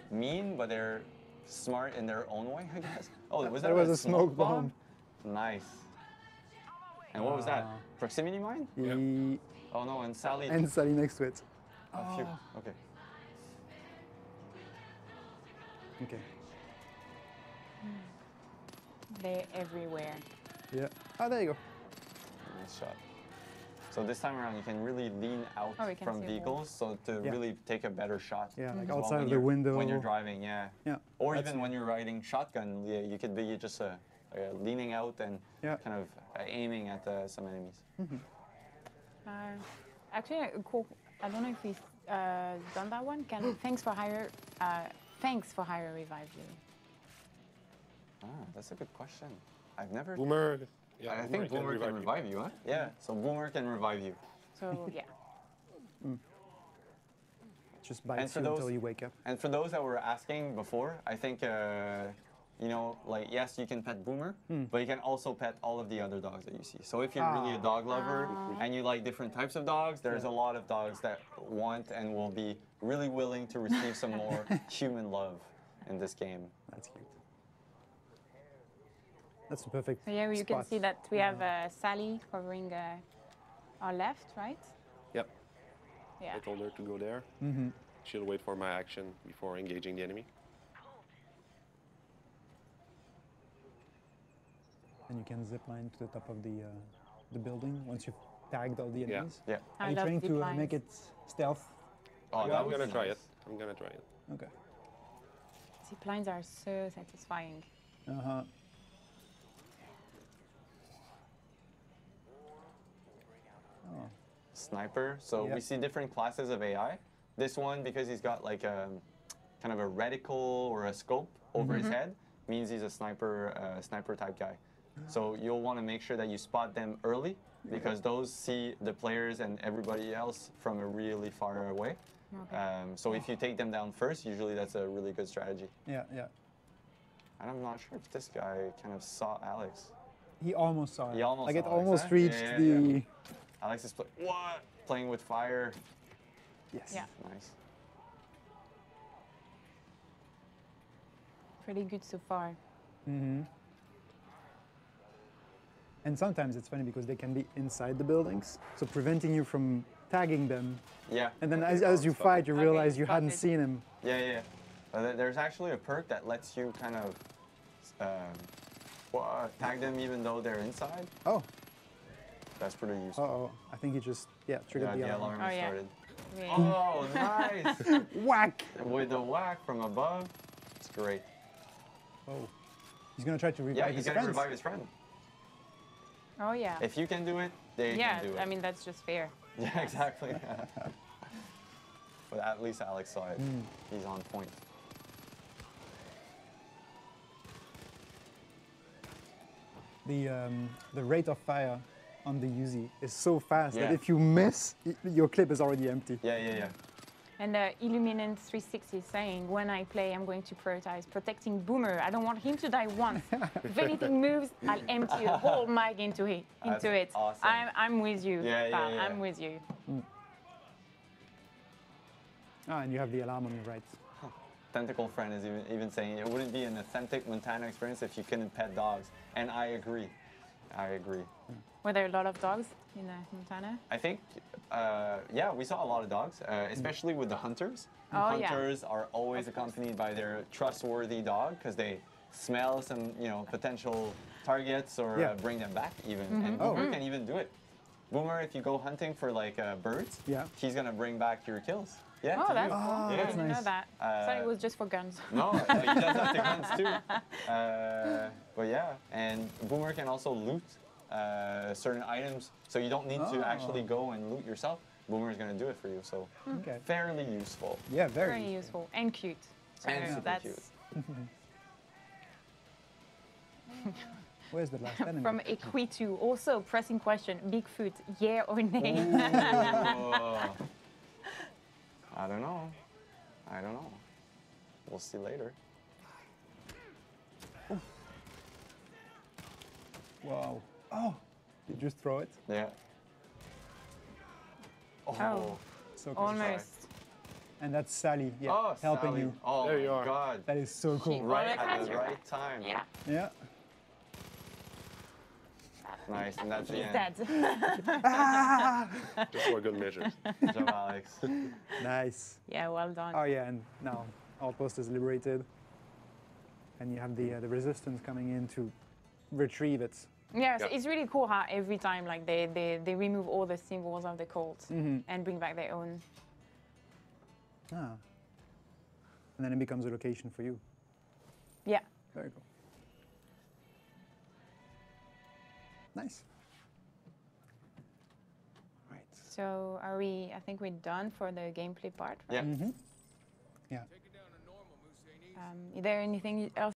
mean, but they're smart in their own way, I guess. Oh, was that There was a smoke bomb. Nice. And what was that? Proximity mine? He- Oh no, and Sally. And Sally next to it. A few. Okay. Okay. They're everywhere. Yeah. Oh, there you go. Nice shot. So this time around, you can really lean out Oh, we can from see vehicles, so to Yeah. really take a better shot. Yeah, like as well outside when of the you're- window. when you're driving. Yeah. Yeah. Or That's- even when you're riding shotgun, yeah, you could be just leaning out and Yeah. kind of aiming at some enemies. Actually, cool. I don't know if we've done that one. Thanks for hire revive you. Ah, that's a good question. I've never. Boomer. Yeah, I think Boomer can revive you, huh? Yeah. So Boomer can revive you. So yeah. Just bites for you those- until you wake up. And for those that were asking before, I think, you know, like, yes, you can pet Boomer, but you can also pet all of the other dogs that you see. So if you're really a dog lover and you like different types of dogs, there's a lot of dogs that want and will be really willing to receive some more human love in this game. That's cute. That's the perfect So yeah, you can spot. see that we have Sally covering our left, right? Yep. Yeah. I told her to go there. She'll wait for my action before engaging the enemy. And you can zip line to the top of the building once you've tagged all the Yeah. enemies. Yeah. I Are you love trying to zip lines. make it stealth? Oh, Yeah, that I'm was gonna try nice. it. I'm gonna try it. Okay. Zip lines are so satisfying. Uh-huh. Oh. Sniper. So Yeah. we see different classes of AI. This one, because he's got like a kind of a reticle or a scope over his head, means he's a sniper type guy. So you'll want to make sure that you spot them early, because those see the players and everybody else from a really far away. Okay. So if you take them down first, usually that's a really good strategy. Yeah, yeah. And I'm not sure if this guy kind of saw Alex. He almost saw it. He almost like it saw Alex, almost huh? reached Yeah, the. yeah. Alex is playing with fire. Yes. Yeah. Nice. Pretty good so far. Mm-hmm. And sometimes it's funny because they can be inside the buildings, so preventing you from tagging them. Yeah. And then as you fight, you Okay, realize you hadn't spotted. seen him. Yeah. There's actually a perk that lets you kind of tag them even though they're inside. Oh, That's pretty useful. uh-oh. I think he just, triggered Yeah, the the alarm. alarm Oh, yeah. started. Really. Oh, nice! Whack! With the whack from above. It's great. Oh. He's gonna try to revive Yeah, his he's gonna friends. revive his friend. Oh yeah. If you can do it, they Yeah, can do it. I mean that's just fair. Yeah, exactly. But at least Alex saw it. He's on point. The rate of fire on the Uzi is so fast that Yeah. if you miss, your clip is already empty. Yeah. And Illuminant360 is saying, when I play, I'm going to prioritize protecting Boomer. I don't want him to die once. If anything moves, I'll empty a whole mag into it. That's awesome. I'm with you. Yeah, pal. yeah. I'm with you. Ah, and you have the alarm on your right. Tentacle Friend is even saying it wouldn't be an authentic Montana experience if you couldn't pet dogs. And I agree. I agree. Were there a lot of dogs in Montana? I think, yeah, we saw a lot of dogs, especially with the hunters. Oh, yeah. Hunters are always accompanied by their trustworthy dog because they smell some, potential targets or bring them back even. And Boomer can even do it. Boomer, if you go hunting for like birds, he's gonna bring back your kills. Yeah. Oh, that's cool. Oh, I that's didn't know nice. that. Sorry, it was just for guns. No, he does have the guns too. But yeah, and Boomer can also loot certain items, so you don't need to actually go and loot yourself. Boomer is going to do it for you, so fairly useful. Yeah, Very useful and cute. So And super that's cute. Where's the last enemy? from Equitu. Also, pressing question: Bigfoot, yeah or nay? Oh. I don't know. I don't know. We'll see later. Wow. Oh, you just throw it? Yeah. Oh. So cool. Almost. And that's Sally, Oh, helping Sally. you. Oh, There you are. God. That is so cool. Right Almost at has the you. right time. Yeah. Yeah. Nice, and that's the He's end. dead. Just for good measure. Good job, Alex. Nice. Yeah, well done. Oh yeah, and now Outpost is liberated. And you have the resistance coming in to retrieve it. Yeah, so Yep. it's really cool how every time like they remove all the symbols of the cult and bring back their own. Ah. And then it becomes a location for you. Yeah. Very cool. Nice. Right. So are we? I think we're done for the gameplay part. Yeah. Yeah. Is there anything else